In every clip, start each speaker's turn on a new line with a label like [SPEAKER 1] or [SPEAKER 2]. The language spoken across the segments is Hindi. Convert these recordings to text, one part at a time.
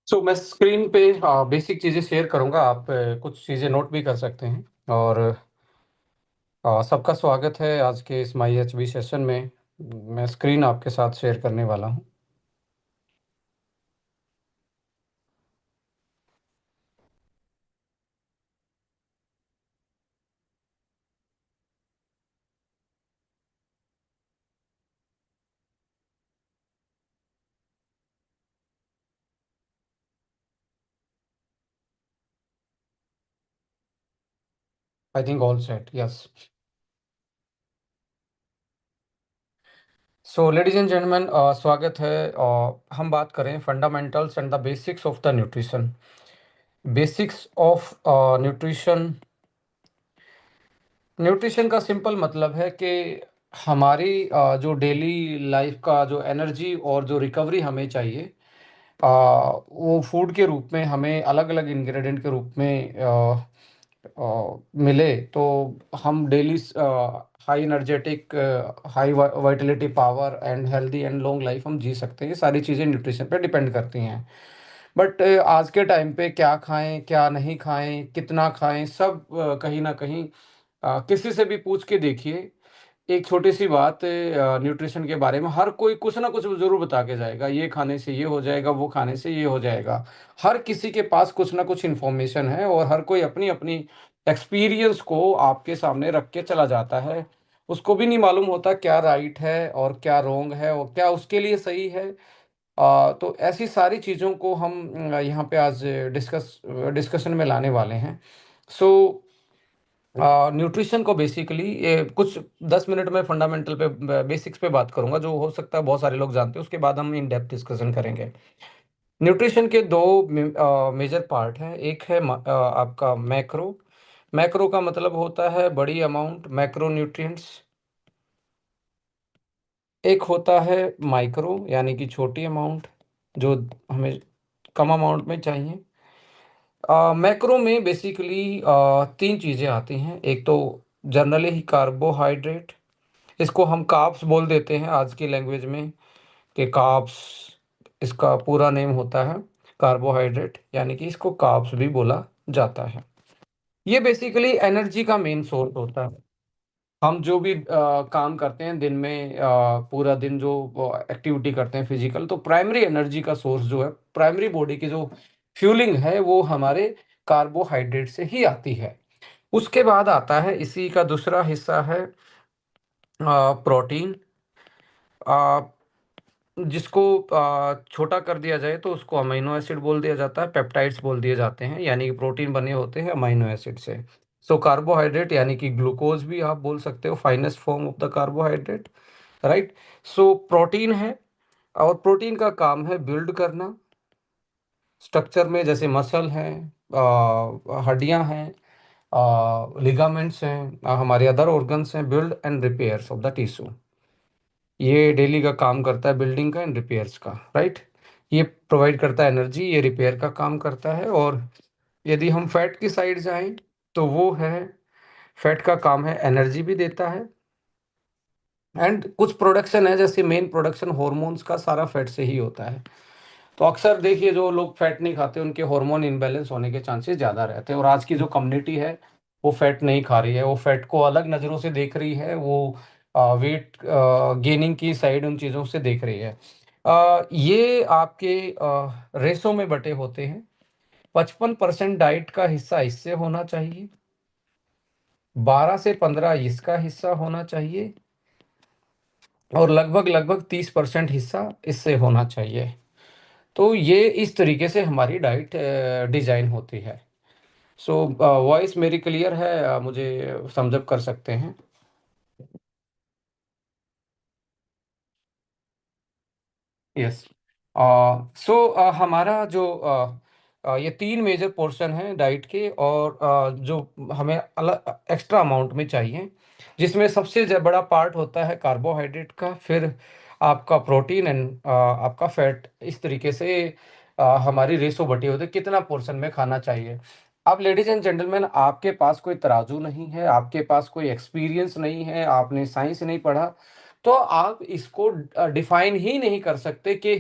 [SPEAKER 1] सो मैं स्क्रीन पे बेसिक चीज़ें शेयर करूंगा। आप कुछ चीज़ें नोट भी कर सकते हैं। और सबका स्वागत है आज के इस माई एच बी सेशन में। मैं स्क्रीन आपके साथ शेयर करने वाला हूं। I think all set, yes. So ladies and gentleman, स्वागत है। हम बात करें fundamentals and the basics of the nutrition. Basics of nutrition. Nutrition का सिंपल मतलब है कि हमारी जो डेली लाइफ का जो एनर्जी और जो रिकवरी हमें चाहिए, वो फूड के रूप में हमें अलग अलग इंग्रेडिएंट के रूप में मिले तो हम daily high energetic, high Vitality power and healthy and long life हम जी सकते हैं। ये सारी चीज़ें न्यूट्रिशन पे डिपेंड करती हैं। बट आज के टाइम पे क्या खाएं क्या नहीं खाएं कितना खाएं, सब कहीं ना कहीं किसी से भी पूछ के देखिए, एक छोटी सी बात न्यूट्रिशन के बारे में हर कोई कुछ ना कुछ ज़रूर बता के जाएगा। ये खाने से ये हो जाएगा, वो खाने से ये हो जाएगा। हर किसी के पास कुछ ना कुछ इन्फॉर्मेशन है और हर कोई अपनी अपनी एक्सपीरियंस को आपके सामने रख के चला जाता है। उसको भी नहीं मालूम होता क्या राइट है और क्या रॉन्ग है और क्या उसके लिए सही है। तो ऐसी सारी चीज़ों को हम यहाँ पे आज डिस्कशन में लाने वाले हैं। सो न्यूट्रिशन को बेसिकली ये कुछ 10 मिनट में फंडामेंटल पे बेसिक्स पे बात करूंगा, जो हो सकता है बहुत सारे लोग जानते हैं। उसके बाद हम इन डेप्थ डिस्कशन करेंगे। न्यूट्रिशन के दो मेजर पार्ट हैं। एक है आपका मैक्रो। मैक्रो का मतलब होता है बड़ी अमाउंट, मैक्रो न्यूट्रिएंट्स। एक होता है माइक्रो, यानी कि छोटी अमाउंट, जो हमें कम अमाउंट में चाहिए। मैक्रो में बेसिकली तीन चीज़ें आती हैं। एक तो जनरली ही कार्बोहाइड्रेट, इसको हम कार्ब्स बोल देते हैं आज की लैंग्वेज में, कि कार्ब्स इसका पूरा नेम होता है। कार्बोहाइड्रेट यानी कि इसको कार्ब्स भी बोला जाता है। ये बेसिकली एनर्जी का मेन सोर्स होता है। हम जो भी काम करते हैं दिन में, पूरा दिन जो एक्टिविटी करते हैं फिजिकल, तो प्राइमरी एनर्जी का सोर्स जो है, प्राइमरी बॉडी की जो फ्यूलिंग है, वो हमारे कार्बोहाइड्रेट से ही आती है। उसके बाद आता है इसी का दूसरा हिस्सा है प्रोटीन। जिसको छोटा कर दिया जाए तो उसको अमीनो एसिड बोल दिया जाता है, पेप्टाइड्स बोल दिए जाते हैं, यानी कि प्रोटीन बने होते हैं अमीनो एसिड से। सो कार्बोहाइड्रेट यानी कि ग्लूकोज भी आप बोल सकते हो, finest form of the carbohydrate, right. So protein है, और प्रोटीन का काम है बिल्ड करना स्ट्रक्चर में, जैसे मसल हैं, हड्डियां हैं, लिगामेंट्स हैं, हमारे अदर ऑर्गन्स हैं, build and repairs of the tissue. ये डेली का काम करता है बिल्डिंग का एंड रिपेयर्स का, राइट। ये प्रोवाइड करता है एनर्जी, ये रिपेयर का काम करता है। और यदि हम फैट की साइड जाएं तो वो है, फैट का काम है एनर्जी भी देता है, एंड कुछ प्रोडक्शन है, जैसे मेन प्रोडक्शन हार्मोन्स का सारा फैट से ही होता है। तो अक्सर देखिए जो लोग फैट नहीं खाते उनके हार्मोन इनबैलेंस होने के चांसेस ज़्यादा रहते हैं। और आज की जो कम्युनिटी है वो फैट नहीं खा रही है, वो फैट को अलग नज़रों से देख रही है, वो वेट गेनिंग की साइड उन चीज़ों से देख रही है। ये आपके रेसों में बटे होते हैं। 55% डाइट का हिस्सा इससे होना चाहिए, 12 से 15 इसका हिस्सा होना चाहिए, और लगभग लगभग 30% हिस्सा इससे होना चाहिए। तो ये इस तरीके से हमारी डाइट डिजाइन होती है। सो वॉइस मेरी क्लियर है? मुझे समझ कर सकते हैं? यस। सो हमारा जो ये तीन मेजर पोर्शन हैं डाइट के, और जो हमें अलग एक्स्ट्रा अमाउंट में चाहिए, जिसमें सबसे बड़ा पार्ट होता है कार्बोहाइड्रेट का, फिर आपका प्रोटीन एंड आपका फैट। इस तरीके से हमारी रेशो बटी होती है कितना पोर्शन में खाना चाहिए। अब लेडीज एंड जेंटलमैन, आपके पास कोई तराजू नहीं है, आपके पास कोई एक्सपीरियंस नहीं है, आपने साइंस नहीं पढ़ा, तो आप इसको डिफाइन ही नहीं कर सकते कि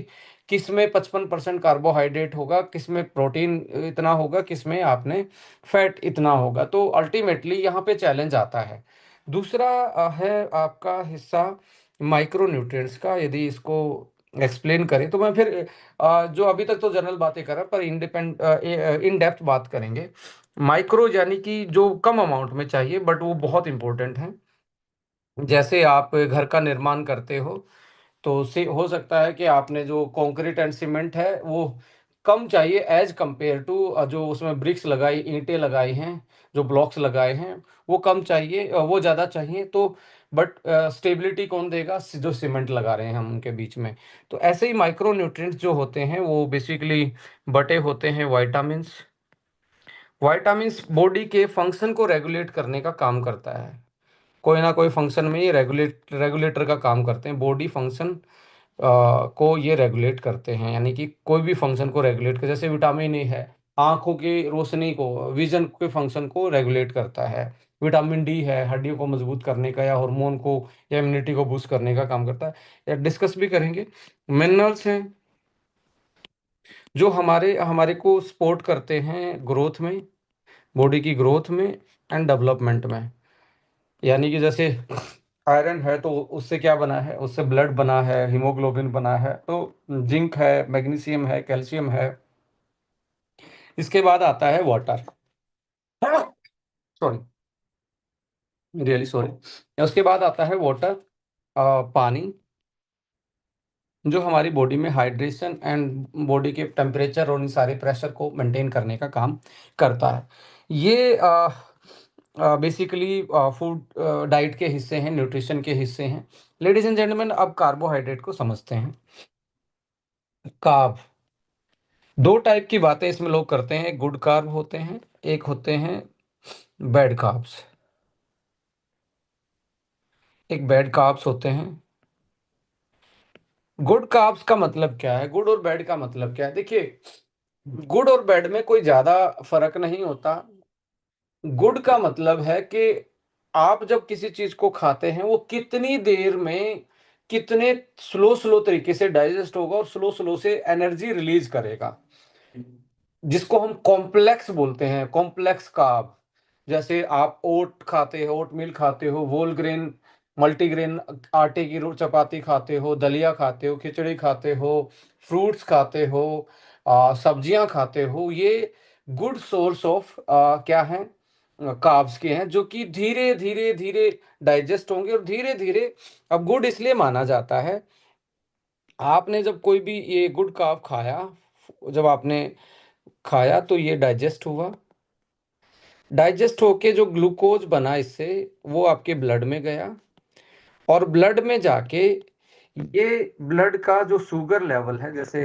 [SPEAKER 1] किस में 55% कार्बोहाइड्रेट होगा, किस में प्रोटीन इतना होगा, किस में आपने फैट इतना होगा। तो अल्टीमेटली यहाँ पे चैलेंज आता है। दूसरा है आपका हिस्सा माइक्रो न्यूट्रिएंट्स का। यदि इसको एक्सप्लेन करें तो मैं फिर जो अभी तक तो जनरल बातें कर रहा, पर इन डेप्थ बात करेंगे। माइक्रो यानी कि जो कम अमाउंट में चाहिए, बट वो बहुत इंपॉर्टेंट है। जैसे आप घर का निर्माण करते हो, तो से हो सकता है कि आपने जो कंक्रीट एंड सीमेंट है वो कम चाहिए एज कंपेयर टू जो उसमें ब्रिक्स लगाई, ईंटें लगाई हैं, जो ब्लॉक्स लगाए हैं, वो कम चाहिए, वो ज़्यादा चाहिए। तो बट स्टेबिलिटी कौन देगा? जो सीमेंट लगा रहे हैं हम उनके बीच में। तो ऐसे ही माइक्रो न्यूट्रिएंट्स जो होते हैं वो बेसिकली बटे होते हैं वाइटामिन्स। वाइटामिन्स बॉडी के फंक्शन को रेगुलेट करने का काम करता है। कोई ना कोई फंक्शन में ये रेगुलेटर का काम करते हैं। बॉडी फंक्शन को ये रेगुलेट करते हैं, यानी कि कोई भी फंक्शन को रेगुलेट कर, जैसे विटामिन ए है, आंखों की रोशनी को, विजन के फंक्शन को रेगुलेट करता है। विटामिन डी है, हड्डियों को मजबूत करने का या हार्मोन को या इम्यूनिटी को बूस्ट करने का काम करता है, या डिस्कस भी करेंगे। मिनरल्स हैं जो हमारे हमारे को सपोर्ट करते हैं ग्रोथ में, बॉडी की ग्रोथ में एंड डेवलपमेंट में। यानी कि जैसे आयरन है तो उससे क्या बना है? उससे ब्लड बना है, हीमोग्लोबिन बना है। तो जिंक है, मैग्नीशियम है, कैल्शियम है। इसके बाद आता है वाटर। Sorry, really sorry. उसके बाद आता है वाटर, पानी, जो हमारी बॉडी में हाइड्रेशन एंड बॉडी के टेम्परेचर और इन सारे प्रेशर को मेंटेन करने का काम करता है। ये बेसिकली फूड डाइट के हिस्से हैं, न्यूट्रिशन के हिस्से हैं। लेडीज एंड जेंटलमैन, अब कार्बोहाइड्रेट को समझते हैं। कार्ब, दो टाइप की बातें इसमें लोग करते हैं। एक गुड कार्ब होते हैं, एक होते हैं बैड कार्ब्स। एक बैड कार्ब्स होते हैं। गुड कार्ब्स का मतलब क्या है? गुड और बैड का मतलब क्या है? देखिए, गुड और बैड में कोई ज्यादा फर्क नहीं होता। गुड का मतलब है कि आप जब किसी चीज को खाते हैं वो कितनी देर में, कितने स्लो स्लो तरीके से डाइजेस्ट होगा और स्लो स्लो से एनर्जी रिलीज करेगा, जिसको हम कॉम्प्लेक्स बोलते हैं, कॉम्प्लेक्स कार्ब। जैसे आप ओट खाते हो, ओट मील खाते हो, होल ग्रेन, मल्टीग्रेन, आटे की चपाती खाते हो, दलिया खाते हो, खिचड़ी खाते हो, फ्रूट्स खाते हो, सब्जियां खाते हो, ये गुड सोर्स ऑफ क्या है? कार्ब्स के हैं, जो कि धीरे धीरे धीरे डाइजेस्ट होंगे और धीरे धीरे। अब गुड इसलिए माना जाता है, आपने जब कोई भी ये गुड कार्ब खाया, जब आपने खाया तो ये डाइजेस्ट हुआ। डाइजेस्ट होके जो ग्लूकोज बना इससे, वो आपके ब्लड में गया, और ब्लड में जाके ये ब्लड का जो शुगर लेवल है, जैसे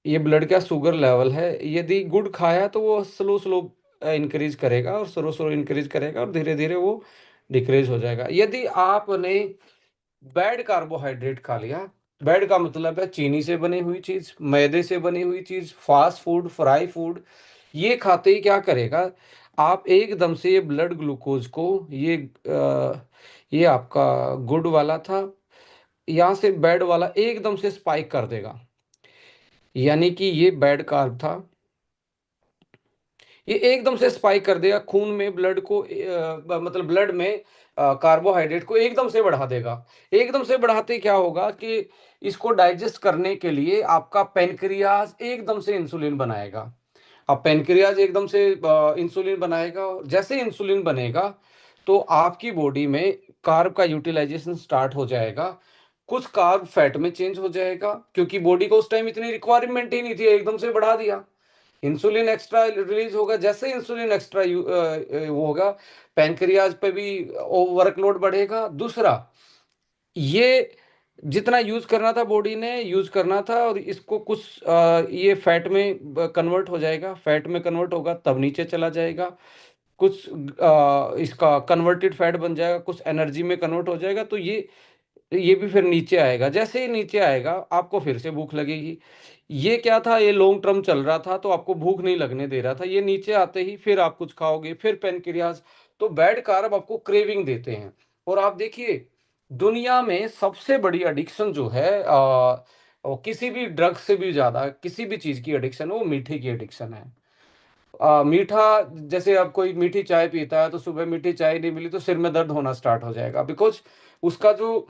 [SPEAKER 1] ये ब्लड का शुगर लेवल है, यदि गुड़ खाया तो वो स्लो स्लो इंक्रीज करेगा, और स्लो स्लो इंक्रीज करेगा, और धीरे धीरे वो डिक्रीज हो जाएगा। यदि आपने बैड कार्बोहाइड्रेट खा लिया, बैड का मतलब है चीनी से बनी हुई चीज, मैदे से बनी हुई चीज, फास्ट फूड, फ्राई फूड, ये खाते ही क्या करेगा? आप एकदम से ये ब्लड ग्लूकोज को, ये आपका गुड वाला था, यहाँ से बैड वाला एकदम से स्पाइक कर देगा। यानी कि ये बैड कार्ब था, ये एकदम से स्पाइक कर देगा खून में, ब्लड को मतलब ब्लड में कार्बोहाइड्रेट को एकदम से बढ़ा देगा। एकदम से बढ़ाते क्या होगा कि इसको डाइजेस्ट करने के लिए आपका पेनक्रियाज एकदम से इंसुलिन बनाएगा। अब पेनक्रियाज एकदम से इंसुलिन बनाएगा, और जैसे इंसुलिन बनेगा तो आपकी बॉडी में कार्ब का यूटिलाइजेशन स्टार्ट हो जाएगा। कुछ कार्ब फैट में चेंज हो जाएगा, क्योंकि बॉडी को उस टाइम इतनी रिक्वायरमेंट ही नहीं थी, एकदम से बढ़ा दिया। इंसुलिन एक्स्ट्रा रिलीज होगा, जैसे इंसुलिन एक्स्ट्रा वो होगा, पैंक्रियाज पे भी वर्कलोड बढ़ेगा। दूसरा, ये जितना यूज करना था बॉडी ने यूज करना था, और इसको कुछ ये फैट में कन्वर्ट हो जाएगा, फैट में कन्वर्ट होगा तब नीचे चला जाएगा। कुछ इसका कन्वर्टेड फैट बन जाएगा, कुछ एनर्जी में कन्वर्ट हो जाएगा, तो ये भी फिर नीचे आएगा। जैसे ही नीचे आएगा आपको फिर से भूख लगेगी। ये क्या था, ये लॉन्ग टर्म चल रहा था तो आपको भूख नहीं लगने दे रहा था। ये नीचे आते ही फिर आप कुछ खाओगे, फिर पेनक्रियाज। तो बैड कार्ब आपको क्रेविंग देते हैं। और आप देखिए, दुनिया में सबसे बड़ी एडिक्शन जो है और किसी भी ड्रग से भी ज्यादा किसी भी चीज की एडिक्शन है, वो मीठे की एडिक्शन है। मीठा, जैसे अब कोई मीठी चाय पीता है तो सुबह मीठी चाय नहीं मिली तो सिर में दर्द होना स्टार्ट हो जाएगा, बिकॉज उसका जो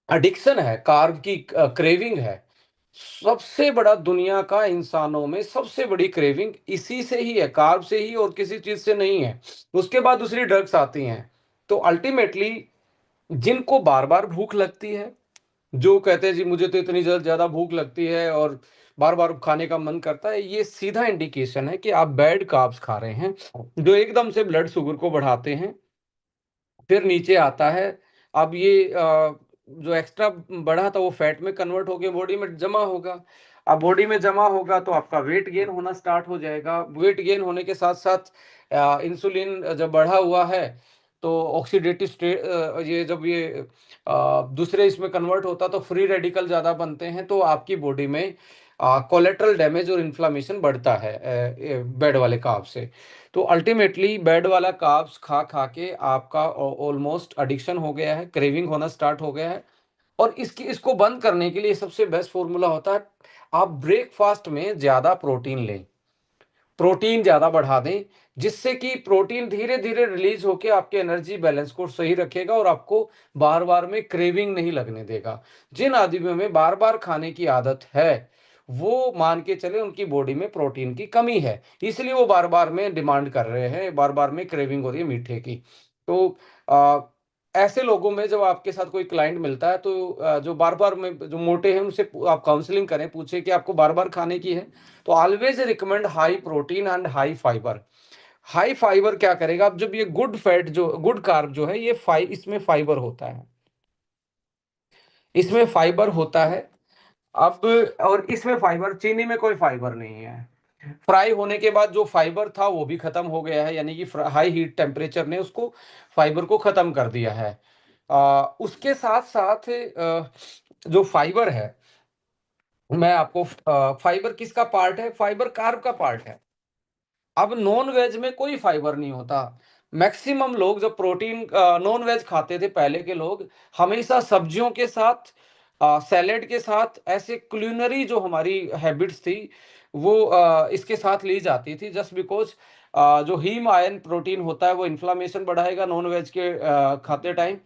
[SPEAKER 1] एडिक्शन है, कार्ब की क्रेविंग है। सबसे बड़ा दुनिया का इंसानों में सबसे बड़ी क्रेविंग इसी से ही है, कार्ब से ही, और किसी चीज से नहीं है। उसके बाद दूसरी ड्रग्स आती हैं। तो अल्टीमेटली जिनको बार बार भूख लगती है, जो कहते हैं जी मुझे तो इतनी ज्यादा भूख लगती है और बार बार खाने का मन करता है, ये सीधा इंडिकेशन है कि आप बैड कार्ब्स खा रहे हैं, जो एकदम से ब्लड शुगर को बढ़ाते हैं, फिर नीचे आता है। अब ये जो एक्स्ट्रा बढ़ा था वो फैट में कन्वर्ट होके बॉडी में जमा होगा। अब बॉडी में जमा होगा तो आपका वेट गेन होना स्टार्ट हो जाएगा। वेट गेन होने के साथ साथ इंसुलिन जब बढ़ा हुआ है तो ऑक्सीडेटिव स्टेट, ये जब ये दूसरे इसमें कन्वर्ट होता तो फ्री रेडिकल ज़्यादा बनते हैं, तो आपकी बॉडी में कोलेट्रल डैमेज और इन्फ्लामेशन बढ़ता है बेड वाले कार्ब से। तो अल्टीमेटली बेड वाला कार्ब्स खा खा के आपका ऑलमोस्ट एडिक्शन हो गया है, क्रेविंग होना स्टार्ट हो गया है। और इसको बंद करने के लिए सबसे बेस्ट फॉर्मूला होता है, आप ब्रेकफास्ट में ज्यादा प्रोटीन लें, प्रोटीन ज्यादा बढ़ा दें, जिससे कि प्रोटीन धीरे धीरे रिलीज होकर आपके एनर्जी बैलेंस को सही रखेगा और आपको बार बार में क्रेविंग नहीं लगने देगा। जिन आदमियों में बार बार खाने की आदत है, वो मान के चले उनकी बॉडी में प्रोटीन की कमी है, इसलिए वो बार बार में डिमांड कर रहे हैं, बार बार में क्रेविंग हो रही है मीठे की। तो आ, ऐसे लोगों में जब आपके साथ कोई क्लाइंट मिलता है तो जो बार बार में जो मोटे हैं उनसे आप काउंसलिंग करें, पूछे कि आपको बार बार खाने की है, तो always recommend high protein and high fibre. High fibre क्या करेगा, अब जब ये गुड फैट जो गुड कार्ब जो है, ये इसमें फाइबर होता है, इसमें फाइबर होता है। अब और इसमें फाइबर, चीनी में कोई फाइबर नहीं है। फ्राई होने के बाद जो फाइबर था वो भी खत्म हो गया है, यानी कि हाई हीट टेम्परेचर ने उसको फाइबर को खत्म कर दिया है। उसके साथ साथ जो फाइबर है, मैं आपको फाइबर किसका पार्ट है, फाइबर कार्ब का पार्ट है। अब नॉन वेज में कोई फाइबर नहीं होता। मैक्सिमम लोग जब प्रोटीन नॉन वेज खाते थे पहले के लोग, हमेशा सब्जियों के साथ, सैलेड के साथ, ऐसे कुलिनरी जो हमारी हैबिट्स थी वो इसके साथ ली जाती थी, जस्ट बिकॉज जो हीम आयन प्रोटीन होता है वो इन्फ्लामेशन बढ़ाएगा नॉन वेज के खाते टाइम।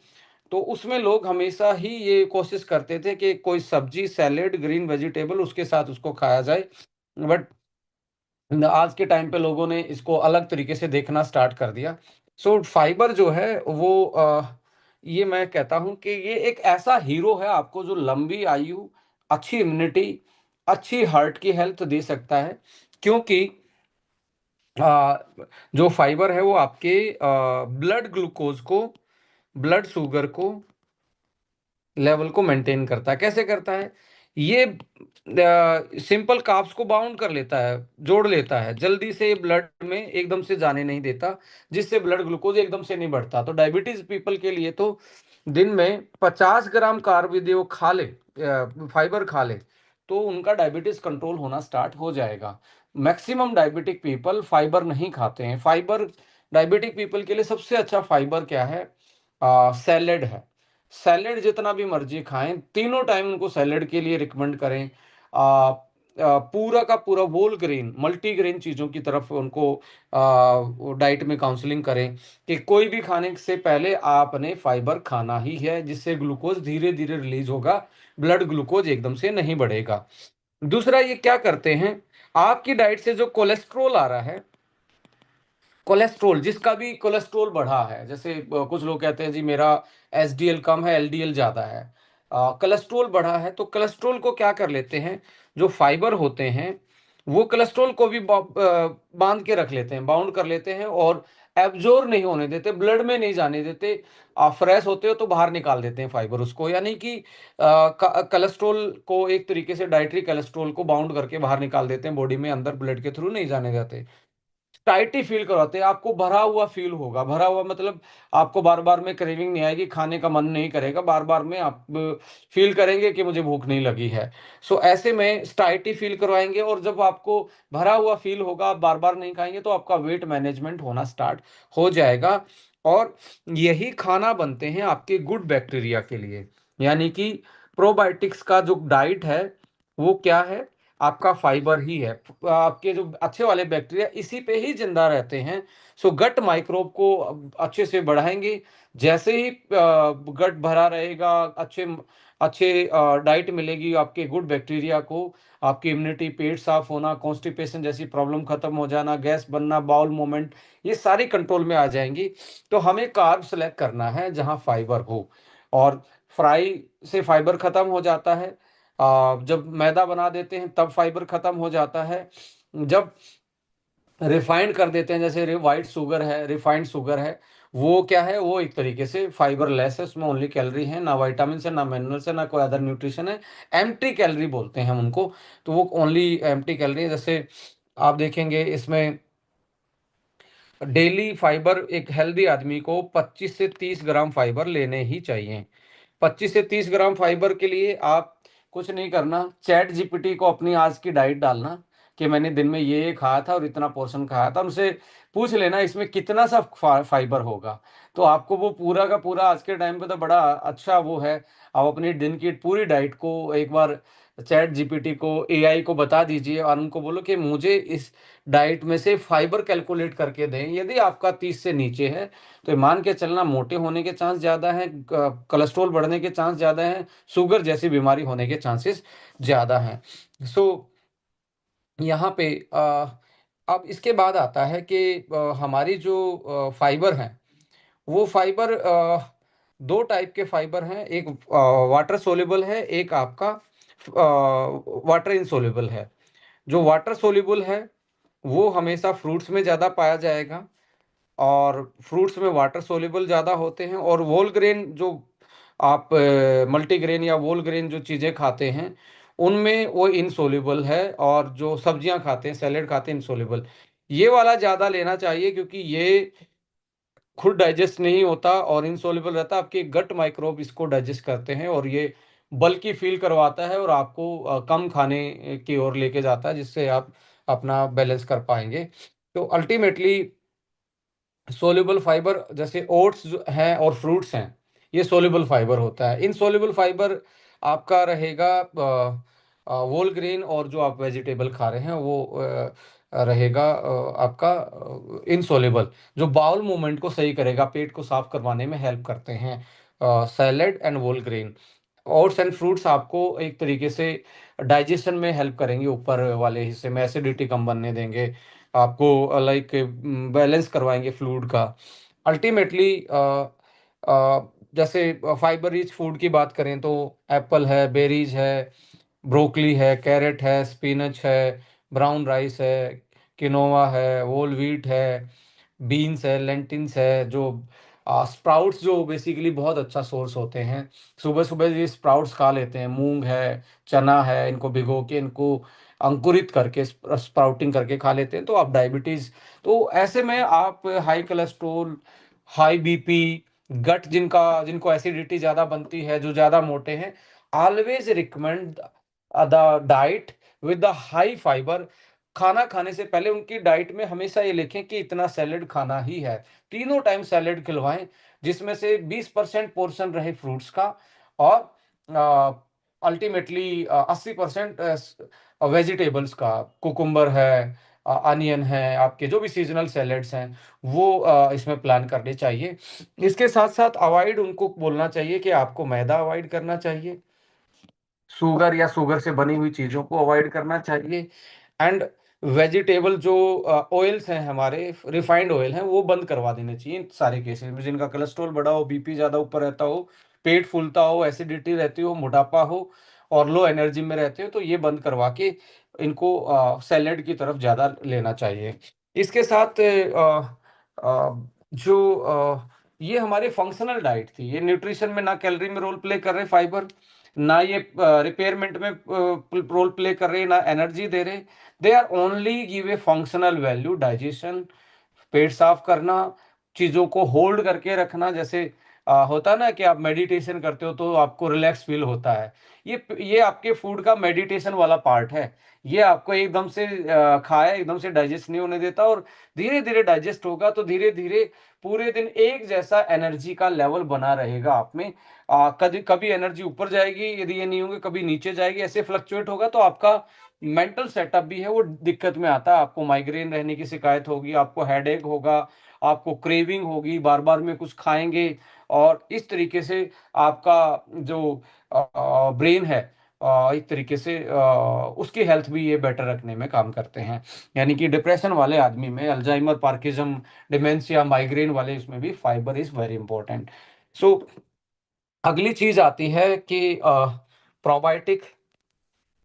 [SPEAKER 1] तो उसमें लोग हमेशा ही ये कोशिश करते थे कि कोई सब्जी, सैलेड, ग्रीन वेजिटेबल उसके साथ उसको खाया जाए। बट आज के टाइम पे लोगों ने इसको अलग तरीके से देखना स्टार्ट कर दिया। सो फाइबर जो है वो ये मैं कहता हूं कि ये एक ऐसा हीरो है आपको, जो लंबी आयु, अच्छी इम्यूनिटी, अच्छी हार्ट की हेल्थ दे सकता है। क्योंकि आ, जो फाइबर है वो आपके ब्लड ग्लूकोज को, ब्लड शुगर को लेवल को मेंटेन करता है। कैसे करता है, ये सिंपल कार्ब्स को बाउंड कर लेता है, जोड़ लेता है, जल्दी से ब्लड में एकदम से जाने नहीं देता, जिससे ब्लड ग्लूकोज एकदम से नहीं बढ़ता। तो डायबिटीज पीपल के लिए तो दिन में 50 ग्राम कार्ब यदि वो खा ले, फाइबर खा ले, तो उनका डायबिटीज कंट्रोल होना स्टार्ट हो जाएगा। मैक्सिमम डायबिटिक पीपल फाइबर नहीं खाते हैं। फाइबर डायबिटिक पीपल के लिए सबसे अच्छा फाइबर क्या है, सैलेड है। सैलेड जितना भी मर्जी खाएं, तीनों टाइम उनको सैलेड के लिए रिकमेंड करें। पूरा का पूरा होल ग्रेन, मल्टीग्रेन चीज़ों की तरफ उनको डाइट में काउंसलिंग करें कि कोई भी खाने से पहले आपने फाइबर खाना ही है, जिससे ग्लूकोज धीरे धीरे रिलीज होगा, ब्लड ग्लूकोज एकदम से नहीं बढ़ेगा। दूसरा, ये क्या करते हैं, आपकी डाइट से जो कोलेस्ट्रोल आ रहा है, कोलेस्ट्रोल, जिसका भी कोलेस्ट्रोल बढ़ा है, जैसे कुछ लोग कहते हैं जी मेरा एसडीएल कम है, एलडीएल ज्यादा है, कोलेस्ट्रोल बढ़ा है, तो कोलेस्ट्रोल को क्या कर लेते हैं, जो फाइबर होते हैं वो कोलेस्ट्रॉल को भी बांध के रख लेते हैं, बाउंड कर लेते हैं, और एब्जॉर्ब नहीं होने देते, ब्लड में नहीं जाने देते। आप फ्रेश होते हो तो बाहर निकाल देते हैं फाइबर उसको, यानी कि कोलेस्ट्रॉल को एक तरीके से, डाइटरी कोलेस्ट्रॉल को बाउंड करके बाहर निकाल देते हैं बॉडी में, अंदर ब्लड के थ्रू नहीं जाने देते। टाइटी फील करवाते हैं, आपको भरा हुआ फील होगा, भरा हुआ मतलब आपको बार बार में क्रेविंग नहीं आएगी, खाने का मन नहीं करेगा, बार बार में आप फील करेंगे कि मुझे भूख नहीं लगी है। सो ऐसे में स्टाइटी फील करवाएंगे, और जब आपको भरा हुआ फील होगा, आप बार बार नहीं खाएंगे, तो आपका वेट मैनेजमेंट होना स्टार्ट हो जाएगा। और यही खाना बनते हैं आपके गुड बैक्टीरिया के लिए, यानी कि प्रोबायोटिक्स का जो डाइट है वो क्या है, आपका फाइबर ही है। आपके जो अच्छे वाले बैक्टीरिया इसी पे ही जिंदा रहते हैं। सो गट माइक्रोब को अच्छे से बढ़ाएंगे। जैसे ही गट भरा रहेगा, अच्छे अच्छे डाइट मिलेगी आपके गुड बैक्टीरिया को, आपकी इम्यूनिटी, पेट साफ होना, कॉन्स्टिपेशन जैसी प्रॉब्लम खत्म हो जाना, गैस बनना, बाउल मूवमेंट, ये सारी कंट्रोल में आ जाएंगी। तो हमें कार्ब सेलेक्ट करना है जहां फाइबर हो, और फ्राई से फाइबर खत्म हो जाता है। जब मैदा बना देते हैं तब फाइबर खत्म हो जाता है। जब रिफाइंड कर देते हैं, जैसे वाइट शुगर है, रिफाइंड शुगर है, वो क्या है, वो एक तरीके से फाइबर लेस है, उसमें ओनली कैलोरी है, ना विटामिन है, ना मिनरल्स है, ना कोई अदर न्यूट्रिशन है। एम्प्टी कैलोरी बोलते हैं हम उनको। तो वो ओनली एम्प्टी कैलोरी है। जैसे आप देखेंगे इसमें डेली फाइबर, एक हेल्दी आदमी को 25 से 30 ग्राम फाइबर लेने ही चाहिए। 25 से 30 ग्राम फाइबर के लिए आप कुछ नहीं करना, चैट जीपीटी को अपनी आज की डाइट डालना कि मैंने दिन में ये खाया था और इतना पोर्शन खाया था, उनसे पूछ लेना इसमें कितना सा फाइबर होगा। तो आपको वो पूरा का पूरा आज के टाइम पे तो बड़ा अच्छा वो है। आप अपनी दिन की पूरी डाइट को एक बार चैट जीपीटी को, एआई को बता दीजिए, और उनको बोलो कि मुझे इस डाइट में से फाइबर कैलकुलेट करके दें। यदि आपका 30 से नीचे है तो मान के चलना मोटे होने के चांस ज़्यादा हैं, कोलेस्ट्रॉल बढ़ने के चांस ज़्यादा हैं, शुगर जैसी बीमारी होने के चांसेस ज़्यादा हैं। सो यहाँ पे अब इसके बाद आता है कि हमारी जो फाइबर हैं, वो फाइबर दो टाइप के फाइबर हैं। एक वाटर सोल्यूबल है, एक आपका वाटर इनसोल्यूबल है। जो वाटर सोल्यूबल है वो हमेशा फ्रूट्स में ज़्यादा पाया जाएगा, और फ्रूट्स में वाटर सोल्यूबल ज़्यादा होते हैं। और व्होल ग्रेन जो आप मल्टीग्रेन या व्होल ग्रेन जो चीज़ें खाते हैं उनमें वो इनसोल्यूबल है, और जो सब्जियां खाते हैं, सैलेड खाते हैं, इनसोल्यूबल। ये वाला ज़्यादा लेना चाहिए, क्योंकि ये खुद डाइजेस्ट नहीं होता और इनसोल्यूबल रहता है। आपके गट माइक्रोब इसको डाइजेस्ट करते हैं, और ये बल्की फील करवाता है, और आपको कम खाने की ओर लेके जाता है, जिससे आप अपना बैलेंस कर पाएंगे। तो अल्टीमेटली सोल्यूबल फाइबर जैसे ओट्स जो हैं और फ्रूट्स हैं, ये सोल्यूबल फाइबर होता है। इनसोल्यूबल फाइबर आपका रहेगा व्होल ग्रेन, और जो आप वेजिटेबल खा रहे हैं वो रहेगा आपका इनसोल्यूबल, जो बाउल मूवमेंट को सही करेगा, पेट को साफ करवाने में हेल्प करते हैं। Salad and whole grain, oats and fruits आपको एक तरीके से डाइजेशन में हेल्प करेंगे, ऊपर वाले हिस्से में एसिडिटी कम बनने देंगे आपको, लाइक बैलेंस करवाएंगे फ्लूइड का। अल्टीमेटली जैसे फाइबर रिच फूड की बात करें तो एप्पल है, बेरीज है, ब्रोकली है, कैरेट है, स्पिनच है, ब्राउन राइस है, किनोवा है, होल व्हीट है, बीन्स है, लेंटिन्स है, जो स्प्राउट्स जो बेसिकली बहुत अच्छा सोर्स होते हैं। सुबह सुबह ये स्प्राउट्स खा लेते हैं, मूंग है, चना है, इनको भिगो के, इनको अंकुरित करके स्प्राउटिंग करके खा लेते हैं, तो आप डायबिटीज, तो ऐसे में आप हाई कोलेस्ट्रोल, हाई बीपी, गट जिनका जिनको एसिडिटी ज़्यादा बनती है, जो ज़्यादा मोटे हैं, always recommend the diet with the high fibre. खाना खाने से पहले उनकी डाइट में हमेशा ये लिखें कि इतना सैलेड खाना ही है, तीनों टाइम सैलेड खिलवाएं, जिसमें से 20% पोर्शन रहे फ्रूट्स का, और अल्टीमेटली 80% वेजिटेबल्स का, कुकुम्बर है, अनियन है, आपके जो भी सीजनल सैलेड्स हैं वो इसमें प्लान करने चाहिए। इसके साथ साथ अवॉइड उनको बोलना चाहिए कि आपको मैदा अवॉइड करना चाहिए, शुगर या शुगर से बनी हुई चीज़ों को अवॉइड करना चाहिए। एंड वेजिटेबल जो ऑयल्स हैं, हमारे रिफाइंड ऑयल हैं, वो बंद करवा देने चाहिए इन सारे केसेस में, जिनका कोलेस्ट्रॉल बढ़ा हो, बीपी ज़्यादा ऊपर रहता हो, पेट फूलता हो, एसिडिटी रहती हो, मोटापा हो, और लो एनर्जी में रहते हो, तो ये बंद करवा के इनको सैलेड की तरफ ज़्यादा लेना चाहिए। इसके साथ जो ये हमारे फंक्शनल डाइट थी, ये न्यूट्रिशन में ना कैलोरी में रोल प्ले कर रहे फाइबर, ना ये रिपेयरमेंट में रोल प्ले कर रहे, ना एनर्जी दे रहे। They are only give a functional value, digestion, पेट साफ करना, चीज़ों को होल्ड करके रखना। जैसे होता है ना कि आप मेडिटेशन करते हो तो आपको रिलैक्स फील होता है। ये आपके फूड का मेडिटेशन वाला पार्ट है। ये आपको एकदम से खाया एकदम से डाइजेस्ट नहीं होने देता, और धीरे-धीरे डाइजेस्ट होगा तो धीरे-धीरे पूरे दिन एक जैसा एनर्जी का लेवल बना रहेगा आप में। कभी कभी एनर्जी ऊपर जाएगी यदि ये नहीं होंगे, कभी नीचे जाएगी, ऐसे फ्लक्चुएट होगा तो आपका मेंटल सेटअप भी है वो दिक्कत में आता है। आपको माइग्रेन रहने की शिकायत होगी, आपको हेडेक होगा, आपको क्रेविंग होगी, बार-बार में कुछ खाएँगे, और इस तरीके से आपका जो ब्रेन है एक तरीके से उसकी हेल्थ भी ये बेटर रखने में काम करते हैं। यानी कि डिप्रेशन वाले आदमी में, अल्जाइमर, पार्किंसम, डिमेंशिया, माइग्रेन वाले, इसमें भी फाइबर इज़ वेरी इंपॉर्टेंट। सो अगली चीज़ आती है कि प्रोबायोटिक।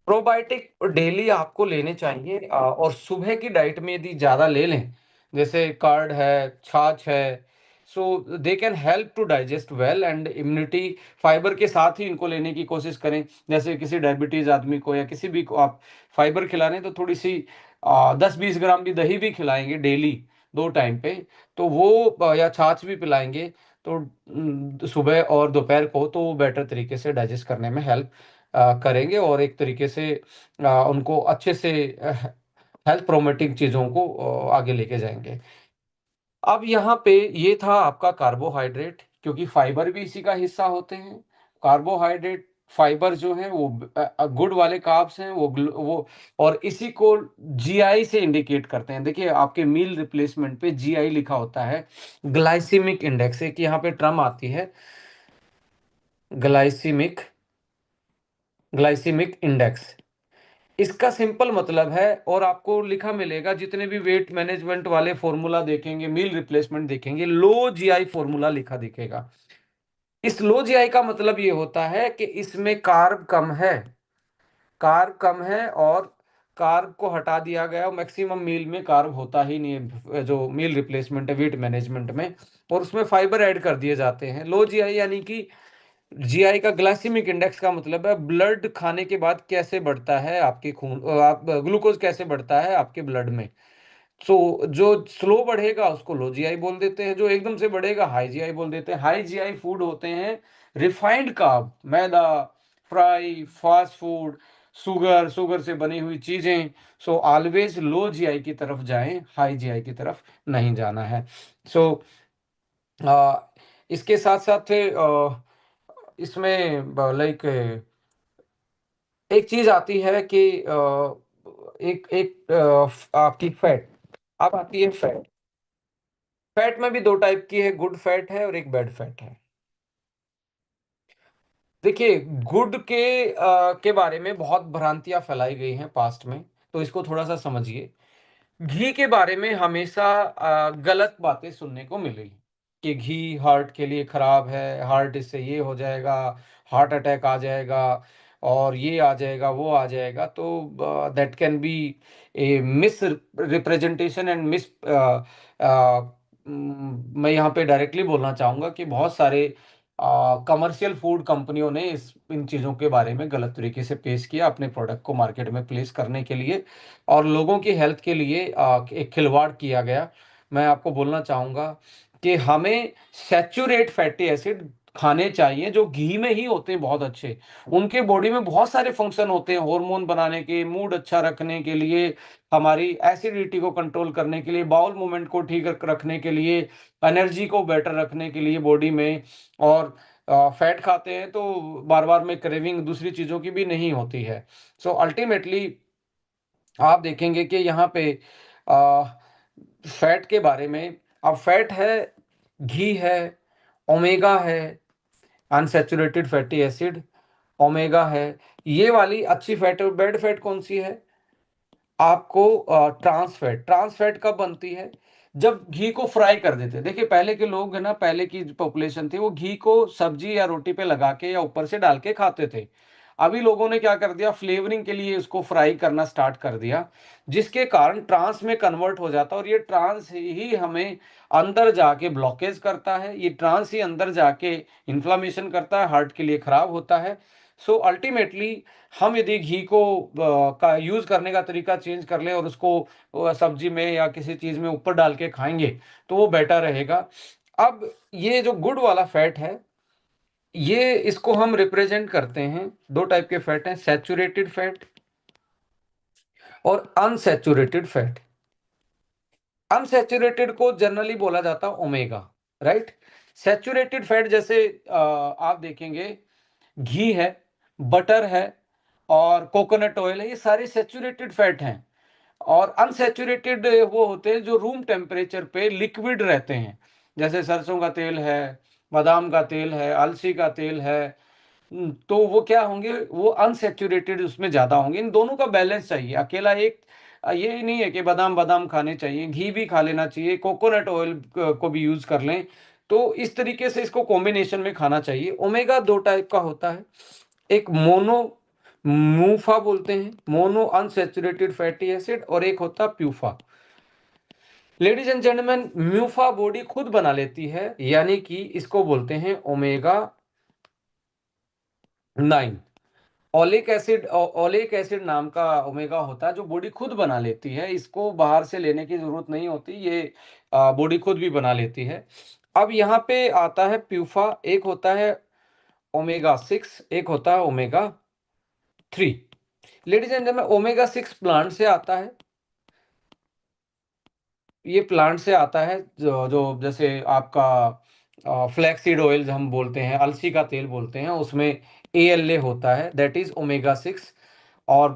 [SPEAKER 1] प्रोबायोटिक डेली आपको लेने चाहिए, और सुबह की डाइट में यदि ज़्यादा ले लें, जैसे कर्ड है, छाछ है, so they can help to digest well and immunity. Fibre के साथ ही इनको लेने की कोशिश करें। जैसे किसी डायबिटीज़ आदमी को या किसी भी को आप फाइबर खिला रहे हैं, तो थोड़ी सी 10-20 ग्राम भी दही भी खिलाएँगे डेली 2 टाइम पे, तो वो या छाछ भी पिलाएँगे, तो सुबह और दोपहर को, तो वो बेटर तरीके से डाइजेस्ट करने में हेल्प करेंगे, और एक तरीके से उनको अच्छे से हेल्थ प्रोमोटिंग चीज़ों को आगे लेके जाएँगे। अब यहाँ पे ये था आपका कार्बोहाइड्रेट, क्योंकि फाइबर भी इसी का हिस्सा होते हैं। कार्बोहाइड्रेट, फाइबर जो हैं वो गुड वाले कार्ब्स हैं, वो और इसी को जीआई से इंडिकेट करते हैं। देखिए आपके मील रिप्लेसमेंट पे जीआई लिखा होता है, ग्लाइसेमिक इंडेक्स, एक यहाँ पे टर्म आती है, ग्लाइसेमिक ग्लाइसेमिक इंडेक्स। इसका सिंपल मतलब है, और आपको लिखा मिलेगा जितने भी वेट मैनेजमेंट वाले फॉर्मूला देखेंगे, मील रिप्लेसमेंट देखेंगे, लो जीआई फॉर्मूला लिखा दिखेगा। इस लो जीआई का मतलब ये होता है कि इसमें कार्ब कम है, कार्ब कम है, और कार्ब को हटा दिया गया, मैक्सिमम मील में कार्ब होता ही नहीं है, जो मील रिप्लेसमेंट है वेट मैनेजमेंट में, और उसमें फाइबर ऐड कर दिए जाते हैं। लो जीआई यानी कि जीआई का ग्लाइसेमिक इंडेक्स का मतलब है ब्लड खाने के बाद कैसे बढ़ता है आपके खून, आप ग्लूकोज कैसे बढ़ता है आपके ब्लड में। सो जो स्लो बढ़ेगा उसको लो जीआई बोल देते हैं, जो एकदम से बढ़ेगा हाई जीआई बोल देते हैं। हाई जीआई फूड होते हैं रिफाइंड कार्ब, मैदा, फ्राई, फास्ट फूड, शुगर से बनी हुई चीजें। सो ऑलवेज लो जीआई की तरफ जाएं, हाई जीआई की तरफ नहीं जाना है। सो इसके साथ साथ इसमें लाइक एक चीज आती है कि एक एक आपकी फैट, अब आती है फैट। फैट में भी दो टाइप की है, गुड फैट है और एक बैड फैट है। देखिए गुड के बारे में बहुत भ्रांतियां फैलाई गई हैं पास्ट में, तो इसको थोड़ा सा समझिए। घी के बारे में हमेशा गलत बातें सुनने को मिली कि घी हार्ट के लिए खराब है, हार्ट इससे ये हो जाएगा, हार्ट अटैक आ जाएगा, और ये आ जाएगा, वो आ जाएगा। तो that can be A miss representation and miss, मैं यहाँ पे डायरेक्टली बोलना चाहूँगा कि बहुत सारे कमर्शियल फूड कंपनियों ने इस इन चीज़ों के बारे में गलत तरीके से पेश किया अपने प्रोडक्ट को मार्केट में प्लेस करने के लिए, और लोगों की हेल्थ के लिए एक खिलवाड़ किया गया। मैं आपको बोलना चाहूँगा कि हमें सैचुरेट फैटी एसिड खाने चाहिए जो घी में ही होते हैं बहुत अच्छे। उनके बॉडी में बहुत सारे फंक्शन होते हैं, हार्मोन बनाने के, मूड अच्छा रखने के लिए, हमारी एसिडिटी को कंट्रोल करने के लिए, बाउल मूवमेंट को ठीक रखने के लिए, एनर्जी को बेटर रखने के लिए बॉडी में। और फैट खाते हैं तो बार-बार में क्रेविंग दूसरी चीज़ों की भी नहीं होती है। सो अल्टीमेटली आप देखेंगे कि यहाँ पे अ, फैट के बारे में, अब फैट है, घी है, ओमेगा है, अनसैचुरेटेड फैटी एसिड, ओमेगा है। ये वाली अच्छी फैट है। बैड फैट कौन सी है? आपको ट्रांस फैट। ट्रांस फैट कब बनती है? जब घी को फ्राई कर देते हैं। देखिए पहले के लोग है ना, पहले की पॉपुलेशन थी, वो घी को सब्जी या रोटी पे लगा के या ऊपर से डाल के खाते थे। अभी लोगों ने क्या कर दिया, फ्लेवरिंग के लिए इसको फ्राई करना स्टार्ट कर दिया, जिसके कारण ट्रांस में कन्वर्ट हो जाता है, और ये ट्रांस ही हमें अंदर जाके ब्लॉकेज करता है, ये ट्रांस ही अंदर जाके इन्फ्लामेशन करता है, हार्ट के लिए खराब होता है। सो अल्टीमेटली हम यदि घी को का यूज़ करने का तरीका चेंज कर लें और उसको सब्जी में या किसी चीज़ में ऊपर डाल के खाएँगे, तो वो बेटर रहेगा। अब ये जो गुड वाला फैट है, ये इसको हम रिप्रेजेंट करते हैं, 2 टाइप के फैट हैं, सैचुरेटेड फैट और अनसैचुरेटेड फैट। अनसैचुरेटेड को जनरली बोला जाता है ओमेगा, राइट? सैचुरेटेड फैट जैसे आप देखेंगे घी है, बटर है और कोकोनट ऑयल है, ये सारे सैचुरेटेड फैट हैं। और अनसैचुरेटेड वो होते हैं जो रूम टेम्परेचर पे लिक्विड रहते हैं, जैसे सरसों का तेल है, बादाम का तेल है, अलसी का तेल है। तो वो क्या होंगे, वो अनसैचुरेटेड उसमें ज़्यादा होंगे। इन दोनों का बैलेंस चाहिए, अकेला एक ये नहीं है कि बादाम बादाम खाने चाहिए, घी भी खा लेना चाहिए, कोकोनट ऑयल को भी यूज़ कर लें। तो इस तरीके से इसको कॉम्बिनेशन में खाना चाहिए। ओमेगा 2 टाइप का होता है, एक मोनो मूफा बोलते हैं, मोनो अनसैचुरेटेड फैटी एसिड, और एक होता है PUFA. Ladies and gentleman, MUFA body खुद बना लेती है, यानी कि इसको बोलते हैं ओमेगा 9। ओलिक एसिड नाम का ओमेगा होता है जो बॉडी खुद बना लेती है, इसको बाहर से लेने की जरूरत नहीं होती, ये बॉडी खुद भी बना लेती है। अब यहाँ पे आता है प्यूफा, एक होता है ओमेगा 6, एक होता है omega 3। Ladies and gentleman, omega 6 plant से आता है, ये प्लांट से आता है, जो जो जैसे आपका फ्लैक्सीड ऑयल हम बोलते हैं, अलसी का तेल बोलते हैं, उसमें एएलए होता है, दैट इज ओमेगा 6। और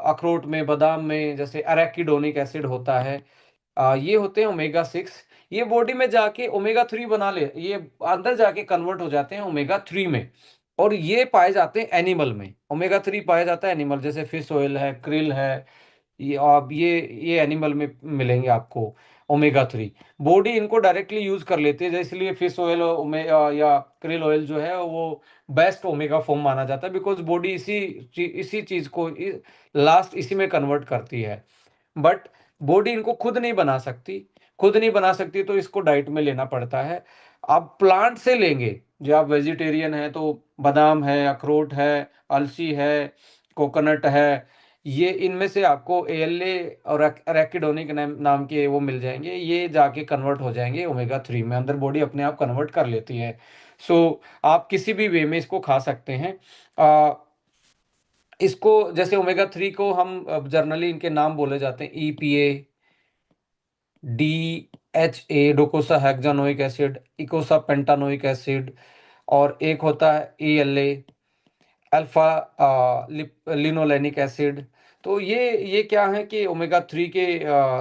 [SPEAKER 1] अखरोट में, बादाम में जैसे अरेकिडोनिक एसिड होता है, ये होते हैं ओमेगा 6। ये बॉडी में जाके ओमेगा 3 बना ले, ये अंदर जाके कन्वर्ट हो जाते हैं ओमेगा 3 में। और ये पाए जाते हैं एनिमल में, ओमेगा 3 पाया जाता है एनिमल, जैसे फिश ऑयल है, krill है, ये आप ये एनिमल में मिलेंगे आपको ओमेगा 3। बॉडी इनको डायरेक्टली यूज कर लेती है, जैसे इसलिए फिश ऑयल या krill ऑयल जो है वो बेस्ट ओमेगा फॉर्म माना जाता है, बिकॉज बॉडी इसी चीज को लास्ट इसी में कन्वर्ट करती है। बट बॉडी इनको खुद नहीं बना सकती, खुद नहीं बना सकती, तो इसको डाइट में लेना पड़ता है। आप प्लांट से लेंगे, जो आप वेजिटेरियन है तो बादाम है, अखरोट है, अलसी है, कोकोनट है, ये इनमें से आपको एएलए और अरेकिडोनिक नाम के वो मिल जाएंगे, ये जाके कन्वर्ट हो जाएंगे ओमेगा 3 में, अंदर बॉडी अपने आप कन्वर्ट कर लेती है। सो आप किसी भी वे में इसको खा सकते हैं। इसको जैसे ओमेगा 3 को हम जनरली इनके नाम बोले जाते हैं, EPA, DHA डोकोसा हेक्सानोइक acid, इकोसा pentanoic acid, और एक होता है एएलए अल्फा लिनोलेनिक एसिड। तो ये क्या है कि ओमेगा 3 के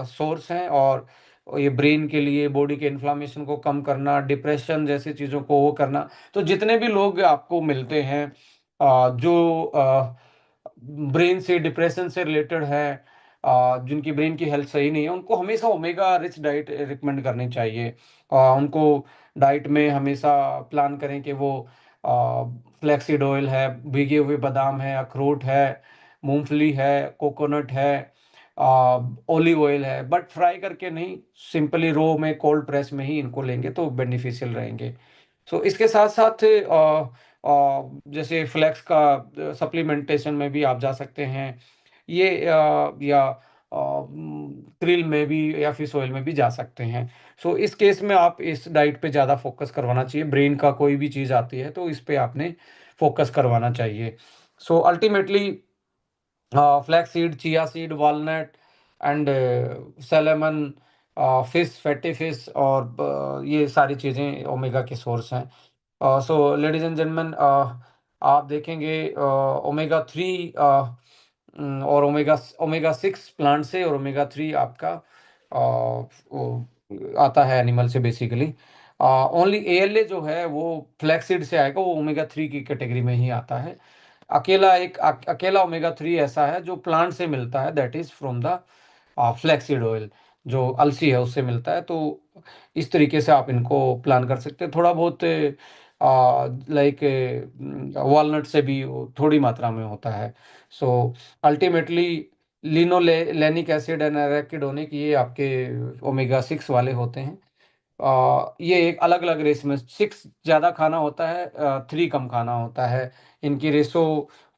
[SPEAKER 1] सोर्स हैं, और ये ब्रेन के लिए, बॉडी के इन्फ्लामेशन को कम करना, डिप्रेशन जैसी चीज़ों को वो करना। तो जितने भी लोग आपको मिलते हैं जो ब्रेन से, डिप्रेशन से रिलेटेड है, जिनकी ब्रेन की हेल्थ सही नहीं है, उनको हमेशा ओमेगा रिच डाइट रिकमेंड करनी चाहिए। उनको डाइट में हमेशा प्लान करें कि वो फ्लैक्सीड ऑयल है, भीगे हुए बादाम है, अखरोट है, मूंगफली है, कोकोनट है, ऑलिव ऑयल है, बट फ्राई करके नहीं, सिंपली रो में कोल्ड प्रेस में ही इनको लेंगे तो बेनिफिशियल रहेंगे। सो इसके साथ साथ जैसे फ्लैक्स का सप्लीमेंटेशन में भी आप जा सकते हैं, ये या क्रिल में भी या फिश ऑयल में भी जा सकते हैं। सो इस केस में आप इस डाइट पे ज़्यादा फोकस करवाना चाहिए, ब्रेन का कोई भी चीज़ आती है तो इस पे आपने फोकस करवाना चाहिए। So ultimately flax seed, chia seed, walnut and Salomon, fish, fatty fish, और ये सारी चीज़ें ओमेगा के सोर्स हैं। सो लेडीज एंड जेंटलमैन, आप देखेंगे ओमेगा 3 और ओमेगा 6 प्लांट से, और ओमेगा 3 आपका आता है एनिमल से बेसिकली। ओनली एएलए जो है वो फ्लैक्सीड से आएगा, वो ओमेगा 3 की कैटेगरी में ही आता है। अकेला ओमेगा 3 ऐसा है जो प्लांट से मिलता है, that is from the flaxseed oil, जो अलसी है उससे मिलता है। तो इस तरीके से आप इनको प्लान कर सकते हैं। थोड़ा बहुत लाइक वॉलनट से भी वो थोड़ी मात्रा में होता है। So ultimately linolenic acid and arachidonic, ये आपके ओमेगा 6 वाले होते हैं। ये एक अलग अलग रेस में 6 ज़्यादा खाना होता है, 3 कम खाना होता है। इनकी रेशो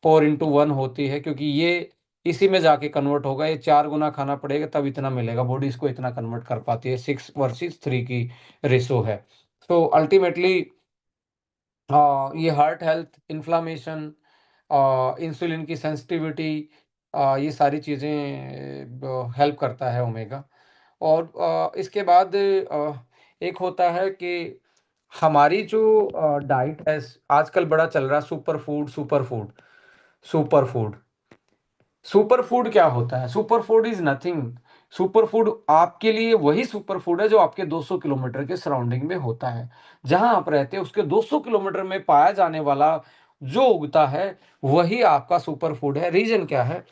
[SPEAKER 1] 4:1 होती है, क्योंकि ये इसी में जाके कन्वर्ट होगा। ये 4 गुना खाना पड़ेगा तब इतना मिलेगा, बॉडी इसको इतना कन्वर्ट कर पाती है। 6 वर्सेस 3 की रेशो है। तो अल्टीमेटली ये हार्ट हेल्थ, इन्फ्लामेशन, इंसुलिन की सेंसिटिविटी, ये सारी चीज़ें हेल्प करता है ओमेगा। और इसके बाद एक होता है कि हमारी जो डाइट है, आजकल बड़ा चल रहा है super food, super food, super food. Super food क्या होता है? Super food is nothing. Super food आपके लिए वही सुपर फूड है जो आपके 200 किलोमीटर के सराउंडिंग में होता है। जहां आप रहते हैं उसके 200 किलोमीटर में पाया जाने वाला जो उगता है, वही आपका सुपर फूड है। रीजन क्या है?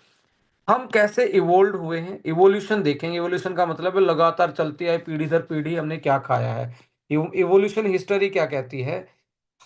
[SPEAKER 1] हम कैसे इवोल्व हुए हैं, इवोल्यूशन देखेंगे। इवोल्यूशन का मतलब है लगातार चलती है पीढ़ी दर पीढ़ी हमने क्या खाया है। इवोल्यूशन हिस्ट्री क्या कहती है?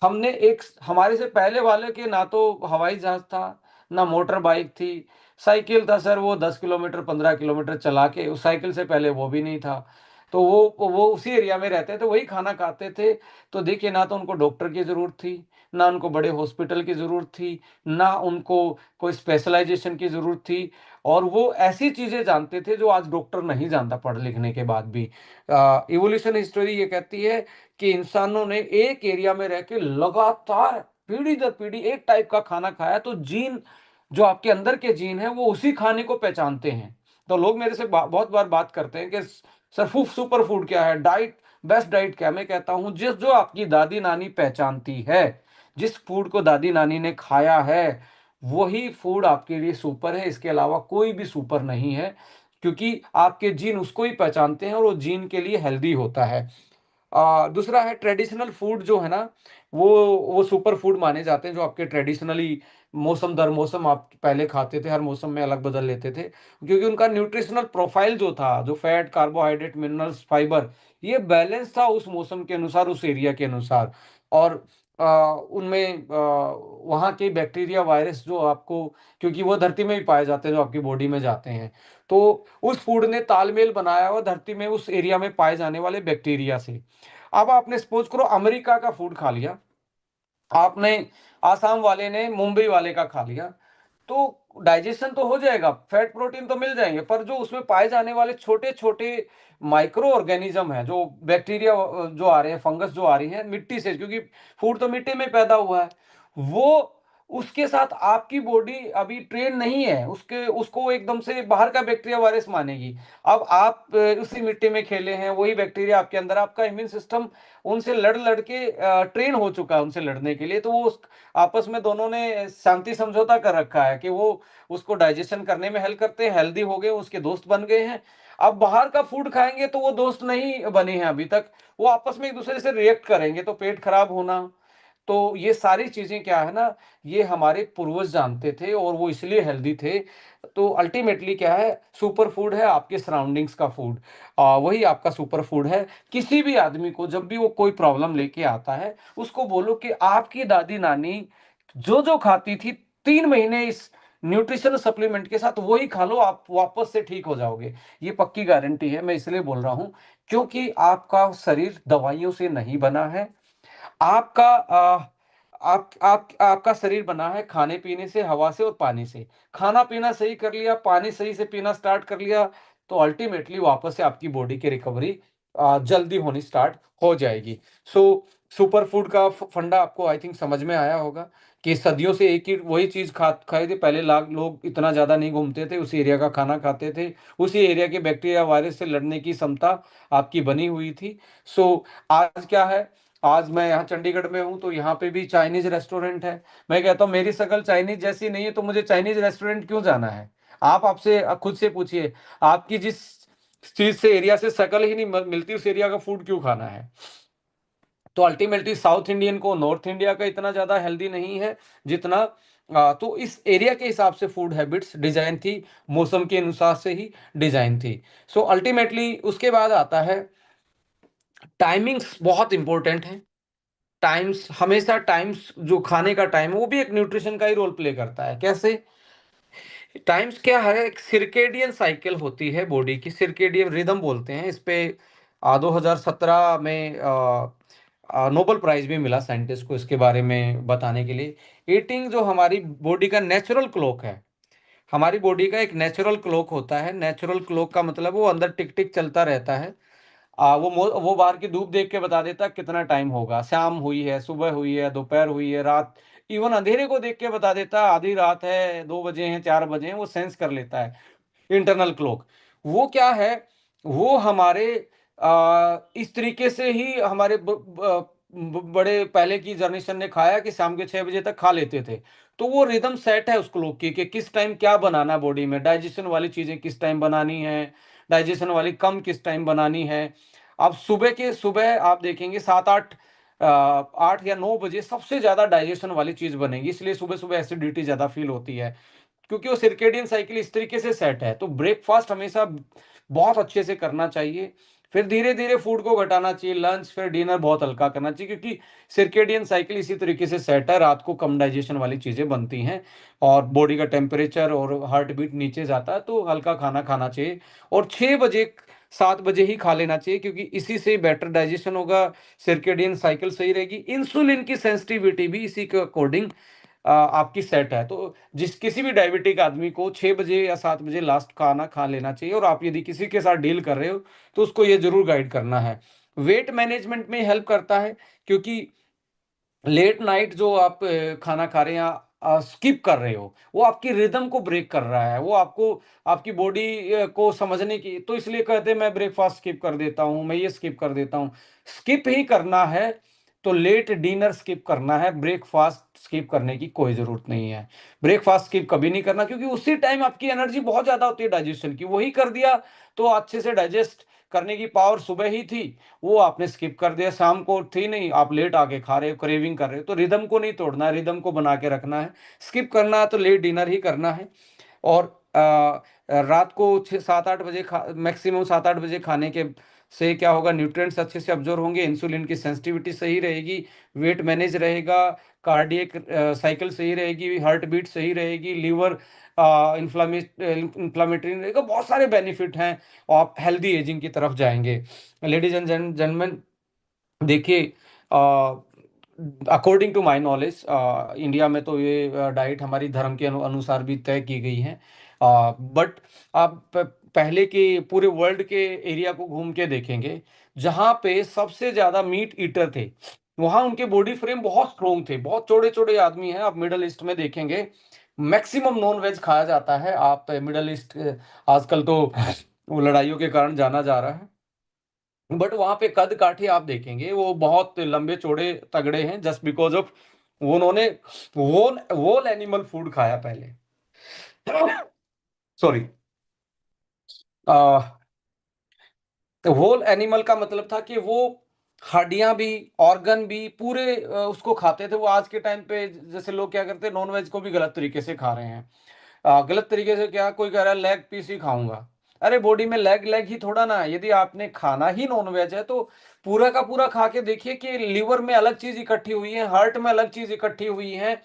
[SPEAKER 1] हमने एक हमारे से पहले वाले के ना तो हवाई जहाज था, ना मोटर बाइक थी। साइकिल था सर, वो 10 किलोमीटर 15 किलोमीटर चला के, उस साइकिल से पहले वो भी नहीं था। तो वो उसी एरिया में रहते थे, वही खाना खाते थे। तो देखिए, ना तो उनको डॉक्टर की जरूरत थी, ना उनको बड़े हॉस्पिटल की जरूरत थी, ना उनको कोई स्पेशलाइजेशन की जरूरत थी। और वो ऐसी चीजें जानते थे जो आज डॉक्टर नहीं जानता पढ़ लिखने के बाद भी। इवोल्यूशन हिस्ट्री ये कहती है कि इंसानों ने एक एरिया में रह के लगातार पीढ़ी दर पीढ़ी एक टाइप का खाना खाया, तो जीन, जो आपके अंदर के जीन है, वो उसी खाने को पहचानते हैं। तो लोग मेरे से बहुत बार बात करते हैं कि सर सुपर फूड क्या है, डाइट, बेस्ट डाइट क्या है? मैं कहता हूं जिस जो आपकी दादी नानी पहचानती है, जिस फूड को दादी नानी ने खाया है, वही फूड आपके लिए सुपर है। इसके अलावा कोई भी सुपर नहीं है, क्योंकि आपके जीन उसको ही पहचानते हैं और वो जीन के लिए हेल्दी होता है। दूसरा है ट्रेडिशनल फूड जो है ना, वो सुपर फूड माने जाते हैं, जो आपके ट्रेडिशनली मौसम दर मौसम आप पहले खाते थे, हर मौसम में अलग बदल लेते थे, क्योंकि उनका न्यूट्रिशनल प्रोफाइल जो था, जो फैट, कार्बोहाइड्रेट, मिनरल्स, फाइबर, ये बैलेंस था उस मौसम के अनुसार, उस एरिया के अनुसार। और उनमें वहाँ के बैक्टीरिया, वायरस जो आपको, क्योंकि वो धरती में भी पाए जाते हैं जो आपकी बॉडी में जाते हैं, तो उस फूड ने तालमेल बनाया हुआ धरती में उस एरिया में पाए जाने वाले बैक्टीरिया से। अब आपने सपोज करो अमेरिका का फूड खा लिया, आपने आसाम वाले ने मुंबई वाले का खा लिया, तो डाइजेशन तो हो जाएगा, फैट प्रोटीन तो मिल जाएंगे, पर जो उसमें पाए जाने वाले छोटे छोटे माइक्रो ऑर्गेनिज्म है, जो बैक्टीरिया जो आ रहे हैं, फंगस जो आ रही है मिट्टी से, क्योंकि फूड तो मिट्टी में पैदा हुआ है, वो उसके साथ आपकी बॉडी अभी ट्रेन नहीं है, उसके उसको एकदम से बाहर का बैक्टीरिया वायरस मानेगी। अब आप उसी मिट्टी में खेले हैं, वही बैक्टीरिया आपके अंदर, आपका इम्यून सिस्टम उनसे लड़ लड़ के ट्रेन हो चुका है उनसे लड़ने के लिए, तो वो आपस में दोनों ने शांति समझौता कर रखा है कि वो उसको डाइजेशन करने में हेल्प करते हैं, हेल्दी हो गए, उसके दोस्त बन गए हैं। अब बाहर का फूड खाएंगे तो वो दोस्त नहीं बने हैं अभी तक, वो आपस में एक दूसरे से रिएक्ट करेंगे, तो पेट खराब होना। तो ये सारी चीजें क्या है ना, ये हमारे पूर्वज जानते थे और वो इसलिए हेल्दी थे। तो अल्टीमेटली क्या है, सुपर फूड है आपके सराउंडिंग्स का फूड, वही आपका सुपर फूड है। किसी भी आदमी को जब भी वो कोई प्रॉब्लम लेके आता है, उसको बोलो कि आपकी दादी नानी जो जो खाती थी, 3 महीने इस न्यूट्रिशन सप्लीमेंट के साथ वही खा लो, आप वापस से ठीक हो जाओगे। ये पक्की गारंटी है, मैं इसलिए बोल रहा हूं क्योंकि आपका शरीर दवाइयों से नहीं बना है। आपका आपका शरीर बना है खाने पीने से, हवा से और पानी से। खाना पीना सही कर लिया, पानी सही से पीना स्टार्ट कर लिया, तो अल्टीमेटली वापस से आपकी बॉडी की रिकवरी जल्दी होनी स्टार्ट हो जाएगी। सो सुपर फूड का फंडा आपको आई थिंक समझ में आया होगा कि सदियों से एक ही वही चीज खाए थे पहले। लोग इतना ज्यादा नहीं घूमते थे, उसी एरिया का खाना खाते थे, उसी एरिया के बैक्टीरिया वायरस से लड़ने की क्षमता आपकी बनी हुई थी। सो आज क्या है, आज मैं यहाँ चंडीगढ़ में हूँ, तो यहाँ पे भी चाइनीज रेस्टोरेंट है। मैं कहता हूँ मेरी शक्ल चाइनीज जैसी नहीं है तो मुझे चाइनीज रेस्टोरेंट क्यों जाना है? आप आपसे खुद से पूछिए, आपकी जिस चीज से, एरिया से शक्ल ही नहीं मिलती, उस एरिया का फूड क्यों खाना है? तो अल्टीमेटली साउथ इंडियन को नॉर्थ इंडिया का इतना ज्यादा हेल्दी नहीं है जितना तो इस एरिया के हिसाब से फूड हैबिट्स डिजाइन थी, मौसम के अनुसार से ही डिजाइन थी। सो अल्टीमेटली उसके बाद आता है टाइमिंग्स, बहुत इंपॉर्टेंट है। टाइम्स, हमेशा टाइम्स जो खाने का टाइम है वो भी एक न्यूट्रिशन का ही रोल प्ले करता है। कैसे? टाइम्स क्या है, एक सिरकेडियन साइकिल होती है बॉडी की, सिरकेडियन रिदम बोलते हैं इस पे। 2017 में नोबेल प्राइज भी मिला साइंटिस्ट को इसके बारे में बताने के लिए। ईटिंग जो हमारी बॉडी का नेचुरल क्लॉक है, हमारी बॉडी का एक नेचुरल क्लॉक होता है। नेचुरल क्लॉक का मतलब वो अंदर टिक टिक चलता रहता है। वो बाहर की धूप देख के बता देता है कितना टाइम होगा, शाम हुई है, सुबह हुई है, दोपहर हुई है, रात। इवन अंधेरे को देख के बता देता है आधी रात है, 2 बजे हैं, 4 बजे हैं, वो सेंस कर लेता है। इंटरनल क्लॉक वो क्या है, वो हमारे इस तरीके से ही हमारे बड़े पहले की जनरेशन ने खाया कि शाम के 6 बजे तक खा लेते थे। तो वो रिदम सेट है उस क्लॉक की कि किस टाइम क्या बनाना बॉडी में, डाइजेशन वाली चीजें किस टाइम बनानी है, डाइजेशन वाली कम किस टाइम बनानी है। अब सुबह आप देखेंगे 8 या 9 बजे सबसे ज्यादा डाइजेशन वाली चीज बनेगी, इसलिए सुबह सुबह एसिडिटी ज्यादा फील होती है, क्योंकि वो सर्केडियन साइकिल इस तरीके से सेट है। तो ब्रेकफास्ट हमेशा बहुत अच्छे से करना चाहिए, फिर धीरे धीरे फूड को घटाना चाहिए, लंच फिर डिनर बहुत हल्का करना चाहिए, क्योंकि सर्केडियन साइकिल इसी तरीके से सेट है, रात को कम डाइजेशन वाली चीजें बनती हैं और बॉडी का टेम्परेचर और हार्ट बीट नीचे जाता है, तो हल्का खाना खाना चाहिए। और 6 बजे 7 बजे ही खा लेना चाहिए, क्योंकि इसी से बेटर डाइजेशन होगा, सर्केडियन साइकिल सही रहेगी, इंसुलिन की सेंसिटिविटी भी इसी के अकॉर्डिंग आपकी सेट है। तो जिस किसी भी डायबिटिक आदमी को 6 बजे या 7 बजे लास्ट खाना खा लेना चाहिए, और आप यदि किसी के साथ डील कर रहे हो तो उसको ये जरूर गाइड करना है। वेट मैनेजमेंट में हेल्प करता है, क्योंकि लेट नाइट जो आप खाना खा रहे हैं या स्किप कर रहे हो, वो आपकी रिदम को ब्रेक कर रहा है, वो आपको आपकी बॉडी को समझने की, तो इसलिए कहते हैं मैं ब्रेकफास्ट स्किप कर देता हूँ, मैं ये स्किप कर देता हूँ। स्किप ही करना है तो लेट डिनर स्किप करना है, ब्रेकफास्ट स्किप करने की कोई जरूरत नहीं है। ब्रेकफास्ट स्किप कभी नहीं करना, क्योंकि उसी टाइम आपकी एनर्जी बहुत ज्यादा होती है डाइजेशन की, वही कर दिया तो अच्छे से डाइजेस्ट करने की पावर सुबह ही थी, वो आपने स्किप कर दिया, शाम को थी नहीं, आप लेट आके खा रहे हो, क्रेविंग कर रहे हो। तो रिदम को नहीं तोड़ना है, रिदम को बना के रखना है। स्किप करना है तो लेट डिनर ही करना है। और रात को 6 7 8 बजे मैक्सिमम 7 8 बजे खाने के से क्या होगा, न्यूट्रिएंट्स अच्छे से अब्जॉर्व होंगे, इंसुलिन की सेंसिटिविटी सही रहेगी, वेट मैनेज रहेगा, कार्डियक साइकिल सही रहेगी, हार्ट बीट सही रहेगी, लीवर इंफ्लामेटरी रहेगा, बहुत सारे बेनिफिट हैं, और आप हेल्दी एजिंग की तरफ जाएंगे। लेडीज एंड जेंटलमैन, देखिए, according to my knowledge India में तो ये डाइट हमारी धर्म के अनुसार भी तय की गई है, बट आप पहले के पूरे वर्ल्ड के एरिया को घूम के देखेंगे, जहाँ पे सबसे ज्यादा मीट ईटर थे, वहाँ उनके बॉडी फ्रेम बहुत स्ट्रोंग थे, बहुत चौड़े चौड़े आदमी हैं। आप मिडल ईस्ट में देखेंगे मैक्सिमम नॉन वेज खाया जाता है। आप मिडल ईस्ट आजकल तो वो लड़ाइयों के कारण जाना जा रहा है, बट वहां पे कद काठी आप देखेंगे वो बहुत लंबे चौड़े तगड़े हैं, जस्ट बिकॉज ऑफ वो उन्होंने वो वोल एनिमल फूड खाया पहले। सॉरी, होल एनिमल का मतलब था कि वो हड्डियां भी, ऑर्गन भी पूरे उसको खाते थे। वो आज के टाइम पे जैसे लोग क्या करते हैं, नॉन वेज को भी गलत तरीके से खा रहे हैं। गलत तरीके से क्या, कोई कह रहा है लेग पीस ही खाऊंगा, अरे बॉडी में लेग लेग ही थोड़ा ना है। यदि आपने खाना ही नॉन वेज है तो पूरा का पूरा खा के देखिए कि लीवर में अलग चीज इकट्ठी हुई है, हार्ट में अलग चीज इकट्ठी हुई है,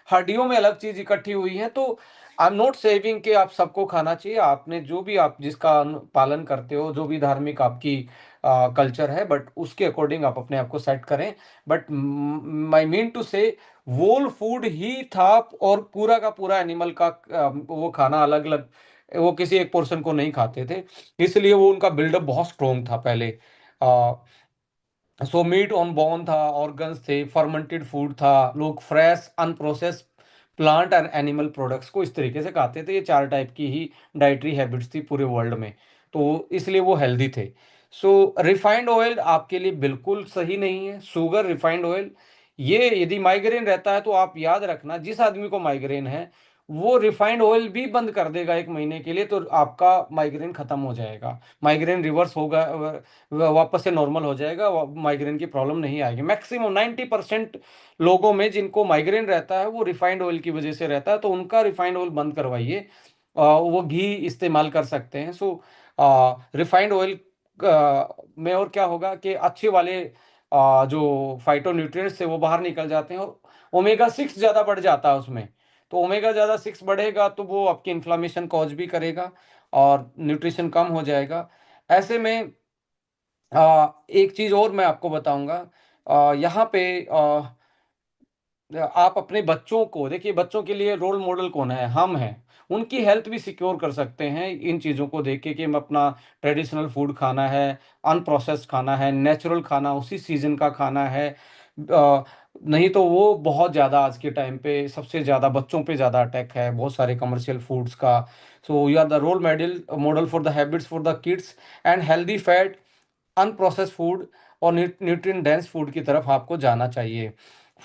[SPEAKER 1] हड्डियों में अलग चीज इकट्ठी हुई है। तो आई एम नॉट सेविंग कि आप सबको खाना चाहिए, आपने जो भी आप जिसका पालन करते हो, जो भी धार्मिक आपकी कल्चर है, बट उसके अकॉर्डिंग आप अपने आप को सेट करें। बट माई मीन टू से वोल फूड ही था, और पूरा का पूरा एनिमल का वो खाना अलग अलग, वो किसी एक पोर्शन को नहीं खाते थे, इसलिए वो उनका बिल्डअप बहुत स्ट्रोंग था पहले। सो मीट ऑन बोन था, ऑर्गन्स थे, फर्मेंटेड फूड था, लोग fresh unprocessed plant and animal products को इस तरीके से खाते थे। ये 4 टाइप की ही डाइटरी हैबिट्स थी पूरे वर्ल्ड में, तो इसलिए वो हेल्दी थे। सो रिफाइंड ऑयल आपके लिए बिल्कुल सही नहीं है, शुगर, रिफाइंड ऑयल। ये यदि माइग्रेन रहता है तो आप याद रखना, जिस आदमी को माइग्रेन है वो रिफाइंड ऑयल भी बंद कर देगा 1 महीने के लिए, तो आपका माइग्रेन खत्म हो जाएगा, माइग्रेन रिवर्स होगा, वापस से नॉर्मल हो जाएगा, माइग्रेन की प्रॉब्लम नहीं आएगी। मैक्सिमम 90% लोगों में जिनको माइग्रेन रहता है वो रिफाइंड ऑयल की वजह से रहता है, तो उनका रिफाइंड ऑयल बंद करवाइए, वो घी इस्तेमाल कर सकते हैं। सो रिफाइंड ऑयल में और क्या होगा कि अच्छे वाले जो फाइटोन्यूट्रिएंट्स थे वो बाहर निकल जाते हैं, और ओमेगा 6 ज़्यादा बढ़ जाता है उसमें। तो ओमेगा ज़्यादा 6 बढ़ेगा तो वो आपकी इन्फ्लामेशन कॉज भी करेगा और न्यूट्रिशन कम हो जाएगा। ऐसे में एक चीज़ और मैं आपको बताऊँगा, यहाँ पे आप अपने बच्चों को देखिए, बच्चों के लिए रोल मॉडल कौन है? हम हैं। उनकी हेल्थ भी सिक्योर कर सकते हैं इन चीज़ों को देख के कि हम अपना ट्रेडिशनल फूड खाना है, अनप्रोसेस्ड खाना है, नेचुरल खाना, उसी सीज़न का खाना है। नहीं तो वो बहुत ज़्यादा आज के टाइम पे सबसे ज़्यादा बच्चों पे ज़्यादा अटैक है, बहुत सारे कमर्शियल फूड्स का। So you are the role model model for the habits for the kids and healthy fat, unprocessed food और न्यूट्रिएंट डेंस फूड की तरफ आपको जाना चाहिए।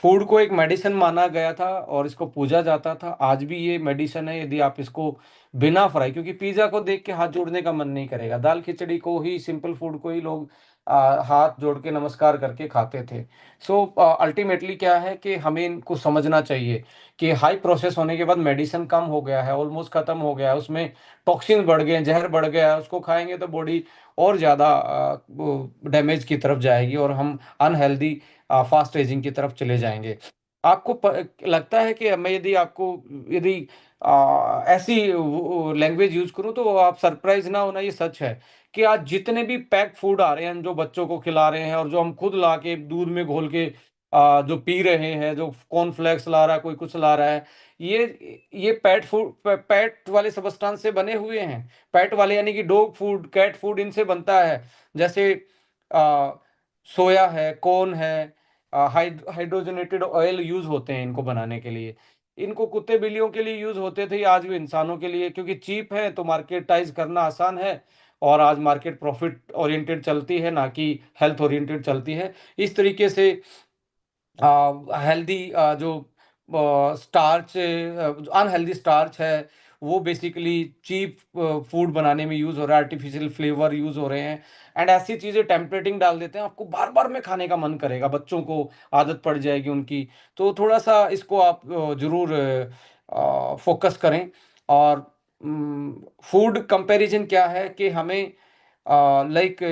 [SPEAKER 1] फूड को एक मेडिसिन माना गया था और इसको पूजा जाता था। आज भी ये मेडिसिन है, यदि आप इसको बिना फ्राई, क्योंकि पिज़्ज़ा को देख के हाथ जोड़ने का मन नहीं करेगा। दाल खिचड़ी को ही, सिंपल फूड को ही लोग हाथ जोड़ के नमस्कार करके खाते थे। सो अल्टीमेटली क्या है कि हमें इनको समझना चाहिए कि हाई प्रोसेस होने के बाद मेडिसिन कम हो गया है, ऑलमोस्ट खत्म हो गया है, उसमें टॉक्सिन बढ़ गए हैं, ज़हर बढ़ गया है, उसको खाएँगे तो बॉडी और ज़्यादा वो डैमेज की तरफ जाएगी और हम अनहेल्दी फास्ट एजिंग की तरफ चले जाएँगे। आपको लगता है कि मैं यदि आपको यदि ऐसी वो लैंग्वेज यूज़ करूँ तो आप सरप्राइज़ ना होना, ये सच है कि आज जितने भी पैक्ड फूड आ रहे हैं, जो बच्चों को खिला रहे हैं और जो हम खुद ला के दूध में घोल के जो पी रहे हैं, जो कॉर्नफ्लेक्स ला रहा है, कोई कुछ ला रहा है, ये पैट वाले सब्सटेंस से बने हुए हैं। पैट वाले यानी कि डॉग फूड, कैट फूड, इनसे बनता है। जैसे अ, सोया है, कॉर्न है, हाइड्रोजनेटेड ऑयल यूज़ होते हैं इनको बनाने के लिए। इनको कुत्ते-बिल्लियों के लिए यूज़ होते थे, आज भी इंसानों के लिए, क्योंकि चीप है तो मार्केटाइज़ करना आसान है और आज मार्केट प्रॉफिट ओरिएंटेड चलती है, ना कि हेल्थ ओरिएंटेड चलती है। इस तरीके से हेल्दी जो स्टार्च अनहेल्दी स्टार्च है, वो बेसिकली चीप फूड बनाने में यूज़ हो रहा है, आर्टिफिशियल फ्लेवर यूज़ हो रहे हैं एंड ऐसी चीज़ें टेम्परेटिंग डाल देते हैं, आपको बार-बार में खाने का मन करेगा, बच्चों को आदत पड़ जाएगी उनकी। तो थोड़ा-सा इसको आप ज़रूर फ़ोकस करें। और फूड कंपैरिज़न क्या है कि हमें लाइक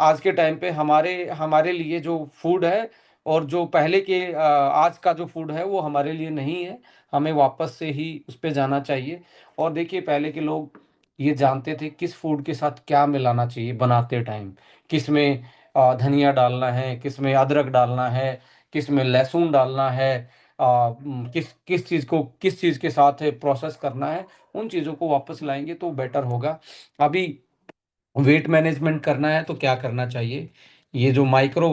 [SPEAKER 1] आज के टाइम पे हमारे हमारे लिए जो फूड है और जो पहले के आज का जो फूड है वो हमारे लिए नहीं है। हमें वापस से ही उस पे जाना चाहिए। और देखिए, पहले के लोग ये जानते थे किस फूड के साथ क्या मिलाना चाहिए बनाते टाइम। किसमें धनिया डालना है, किसमें अदरक डालना है, किसमें लहसुन डालना है, किस किस चीज़ को किस चीज़ के साथ प्रोसेस करना है, उन चीज़ों को वापस लाएँगे तो बेटर होगा। अभी वेट मैनेजमेंट करना है तो क्या करना चाहिए? ये जो मैक्रो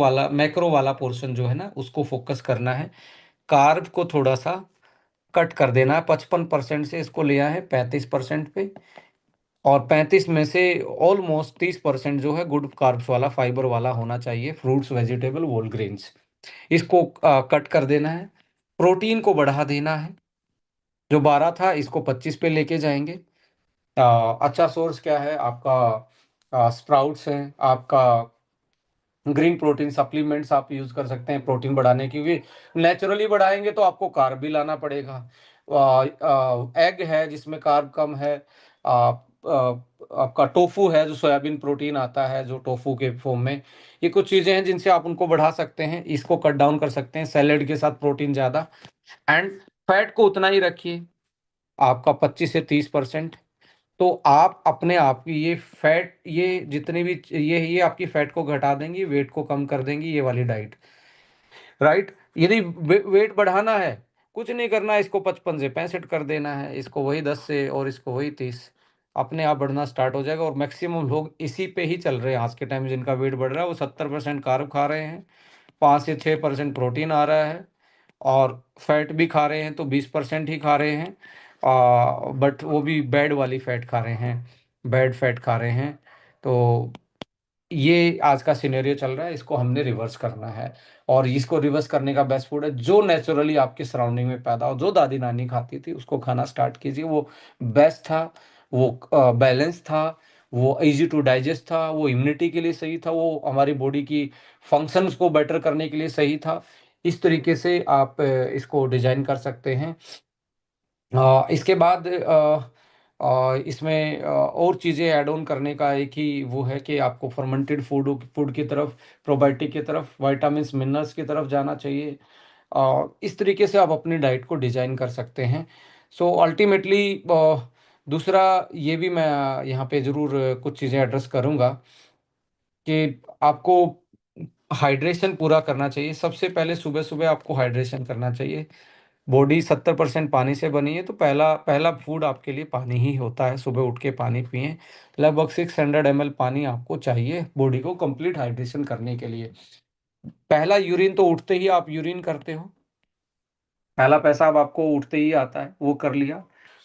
[SPEAKER 1] वाला पोर्शन जो है ना, उसको फ़ोकस करना है। कार्ब को थोड़ा-सा कट कर देना है, 55% से इसको ले आए हैं 35% पे, और 35 में से ऑलमोस्ट 30% जो है गुड कार्ब्स वाला, फाइबर वाला होना चाहिए, फ्रूट्स, वेजिटेबल, व्होल ग्रेन्स। इसको कट कर देना है। प्रोटीन को बढ़ा देना है, जो 12 था इसको 25 पे लेके जाएँगे। अच्छा सोर्स क्या है आपका? स्प्राउट्स हैं, आपका ग्रीन प्रोटीन सप्लीमेंट्स आप यूज़ कर सकते हैं प्रोटीन बढ़ाने के लिए। नेचुरली बढ़ाएँगे तो आपको कार्ब भी लाना पड़ेगा। एग है जिसमें कार्ब कम है। आपका टोफू है जो सोयाबीन प्रोटीन आता है, जो टोफू के फॉर्म में। ये कुछ चीज़ें हैं जिनसे आप उनको बढ़ा सकते हैं, इसको कट डाउन कर सकते हैं। सैलेड के साथ प्रोटीन ज़्यादा एंड फैट को उतना ही रखिए, आपका 25 से 30%। तो आप अपने आप की ये फैट, ये जितनी भी ये आपकी फैट को घटा देंगी, वेट को कम कर देंगी, ये वाली डाइट, राइट? यदि वेट बढ़ाना है, कुछ नहीं करना है, इसको 55 से 65 कर देना है, इसको वही 10 से और इसको वही 30, अपने आप बढ़ना स्टार्ट हो जाएगा। और मैक्सिमम लोग इसी पे ही चल रहे हैं आज के टाइम में, जिनका वेट बढ़ रहा है वो 70% कार्ब खा रहे हैं, 5 से 6% प्रोटीन आ रहा है और फैट भी खा रहे हैं तो 20% ही खा रहे हैं। बट वो भी बैड वाली फैट खा रहे हैं, बैड फैट खा रहे हैं। तो ये आज का सिनेरियो चल रहा है, इसको हमने रिवर्स करना है। और इसको रिवर्स करने का बेस्ट फूड है जो नेचुरली आपके सराउंडिंग में पैदा हो, जो दादी नानी खाती थी उसको खाना स्टार्ट कीजिए। वो बेस्ट था, वो बैलेंस था, वो इजी टू डाइजेस्ट था, वो इम्यूनिटी के लिए सही था, वो हमारी बॉडी की फंक्शंस को बेटर करने के लिए सही था। इस तरीके से आप इसको डिजाइन कर सकते हैं। इसके बाद इसमें और चीज़ें ऐड ऑन करने का एक ही वो है कि आपको फर्मेंटेड फूड फूड की तरफ, प्रोबायोटिक की तरफ, विटामिन्स मिनरल्स की तरफ जाना चाहिए। इस तरीके से आप अपनी डाइट को डिज़ाइन कर सकते हैं। सो अल्टीमेटली दूसरा ये भी मैं यहाँ पे ज़रूर कुछ चीज़ें एड्रेस करूँगा कि आपको हाइड्रेशन पूरा करना चाहिए। सबसे पहले सुबह सुबह आपको हाइड्रेशन करना चाहिए। बॉडी 70% पानी से बनी है, तो पहला पहला फूड आपके लिए पानी ही होता है। सुबह उठ के पानी पिएं। लगभग 600 ml पानी आपको चाहिए बॉडी को कंप्लीट हाइड्रेशन करने के लिए। पहला यूरिन तो उठते ही आप यूरिन करते हो, पहला पेशाब आपको उठते ही आता है, वो कर लिया,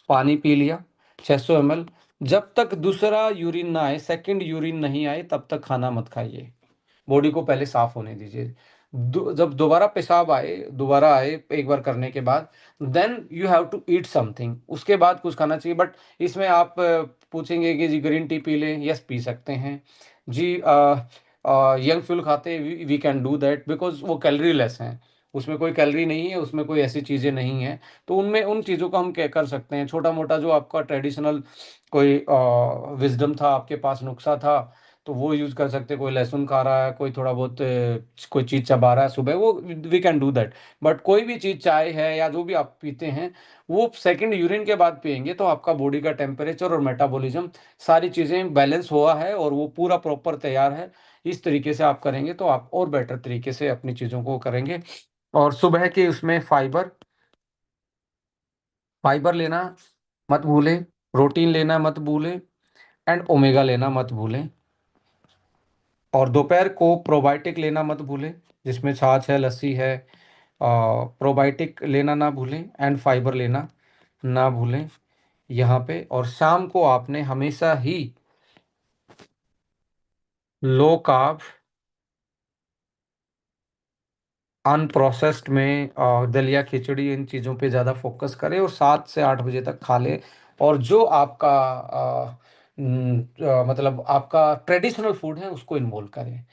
[SPEAKER 1] पानी पी लिया 600 ml। जब तक दूसरा यूरिन ना आए, सेकंड यूरिन नहीं आए, तब तक खाना मत खाइए। बॉडी को पहले साफ होने दीजिए। जब दोबारा पेशाब आए, दोबारा आए एक बार करने के बाद, then you have to eat something, उसके बाद कुछ खाना चाहिए। बट इसमें आप पूछेंगे कि जी ग्रीन टी पी लें, यस पी सकते हैं जी। यंग फ्यूल खाते we can do that because वो कैलोरी लेस हैं, उसमें कोई कैलोरी नहीं है, उसमें कोई ऐसी चीज़ें नहीं हैं। तो उनमें उन चीज़ों को हम क्या कर सकते हैं, छोटा मोटा जो आपका ट्रेडिशनल कोई विजडम था, आपके पास नुस्खा था, तो वो यूज़ कर सकते हैं। कोई लहसुन खा रहा है, कोई थोड़ा बहुत कोई चीज़ चबा रहा है सुबह, वो we can do that. But कोई भी चीज़, चाय है या जो भी आप पीते हैं, वो सेकंड यूरिन के बाद पिएंगे तो आपका बॉडी का टेम्परेचर और मेटाबॉलिज्म सारी चीज़ें बैलेंस हुआ है और वो पूरा प्रॉपर तैयार है। इस तरीके से आप करेंगे तो आप और बेटर तरीके से अपनी चीज़ों को करेंगे। और सुबह के उसमें फाइबर फाइबर लेना मत भूलें, प्रोटीन लेना मत भूलें, एंड ओमेगा लेना मत भूलें। और दोपहर को प्रोबायोटिक लेना मत भूलें, जिसमें छाछ है, लस्सी है। प्रोबायोटिक लेना ना भूलें, एंड फाइबर लेना ना भूलें यहाँ पे। और शाम को आपने हमेशा ही लो कार्ब, अनप्रोसेस्ड में दलिया खिचड़ी, इन चीज़ों पे ज़्यादा फोकस करें और 7 से 8 बजे तक खा लें। और जो आपका मतलब आपका ट्रेडिशनल फूड है, उसको इन्वॉल्व करें।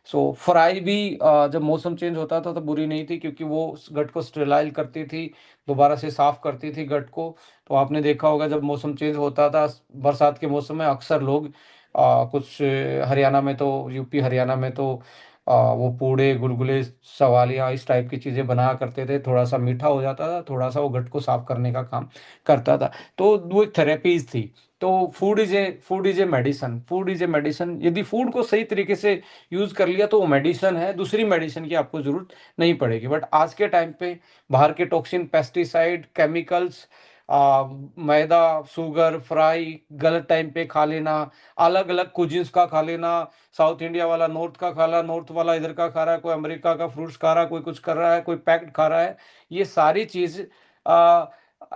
[SPEAKER 1] सो फ्राई भी जब मौसम चेंज होता था तो बुरी नहीं थी, क्योंकि वो उस गट को स्टेलाइल करती थी, दोबारा से साफ करती थी गट को। तो आपने देखा होगा जब मौसम चेंज होता था, बरसात के मौसम में अक्सर लोग कुछ हरियाणा में तो, यूपी हरियाणा में तो वो पूड़े, गुलगुले, सवालियाँ इस टाइप की चीज़ें बनाया करते थे। थोड़ा सा मीठा हो जाता था, थोड़ा सा वो गट को साफ करने का काम करता था। तो वो एक थेरेपीज थी। तो food is a medicine, food is a medicine. यदि फूड को सही तरीके से यूज़ कर लिया तो वो मेडिसन है, दूसरी मेडिसिन की आपको ज़रूरत नहीं पड़ेगी। बट आज के टाइम पे बाहर के टॉक्सिन, पेस्टिसाइड, केमिकल्स, मैदा, शुगर, फ्राई, गलत टाइम पे खा लेना, अलग अलग कुजिन्स का खा लेना, साउथ इंडिया वाला नॉर्थ का खा रहा, नॉर्थ वाला इधर का खा रहा है, कोई अमेरिका का फ्रूट्स खा रहा है, कोई कुछ कर रहा है, कोई पैक्ड खा रहा है। ये सारी चीज़ आ,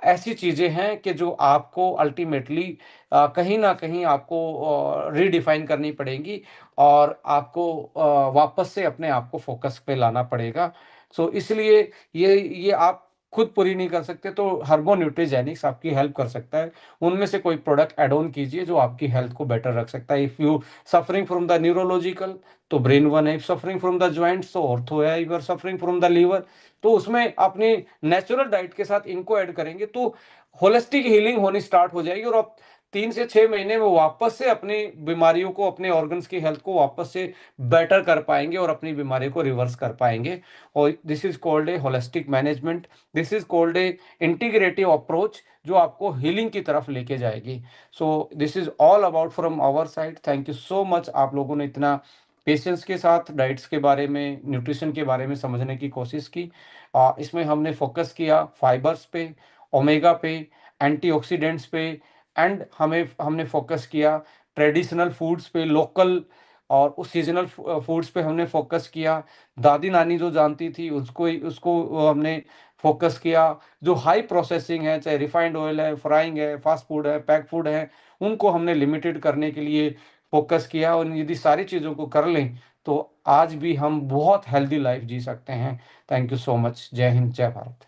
[SPEAKER 1] ऐसी चीज़ें हैं कि जो आपको अल्टीमेटली कहीं ना कहीं आपको रीडिफाइन करनी पड़ेंगी, और आपको वापस से अपने आप को फोकस पे लाना पड़ेगा। सो इसलिए ये आप खुद पूरी नहीं कर सकते, तो हर्बो न्यूट्रीजेनिक्स आपकी हेल्प कर सकता है। उनमें से कोई प्रोडक्ट ऐड ऑन कीजिए जो आपकी हेल्थ को बेटर रख सकता है। If you suffering from the neurological, तो ब्रेन वन है। सफरिंग फ्रॉम द जॉइंट्स, तो ऑर्थो है। You are suffering from the liver, तो उसमें अपनी नेचुरल डाइट के साथ इनको ऐड करेंगे तो होलिस्टिक हीलिंग होनी स्टार्ट हो जाएगी। और आप 3 से 6 महीने में वापस से अपनी बीमारियों को, अपने ऑर्गन्स की हेल्थ को वापस से बेटर कर पाएंगे और अपनी बीमारी को रिवर्स कर पाएंगे। और this is called a holistic management, this is called a integrative approach, जो आपको हीलिंग की तरफ लेके जाएगी। So this is all about from our side. Thank you so much, आप लोगों ने इतना पेशेंस के साथ डाइट्स के बारे में, न्यूट्रिशन के बारे में समझने की कोशिश की। इसमें हमने फोकस किया फाइबर्स पे, ओमेगा पे, एंटीऑक्सीडेंट्स पे, एंड हमने फोकस किया ट्रेडिशनल फूड्स पे, लोकल और उस सीजनल फूड्स पे हमने फोकस किया। दादी नानी जो जानती थी उसको हमने फोकस किया। जो हाई प्रोसेसिंग है, चाहे रिफाइंड ऑयल है, फ्राइंग है, फास्ट फूड है, पैक फूड है, उनको हमने लिमिटेड करने के लिए फोकस किया। और यदि सारी चीज़ों को कर लें तो आज भी हम बहुत हेल्दी लाइफ जी सकते हैं। Thank you so much. जय हिंद, जय भारत।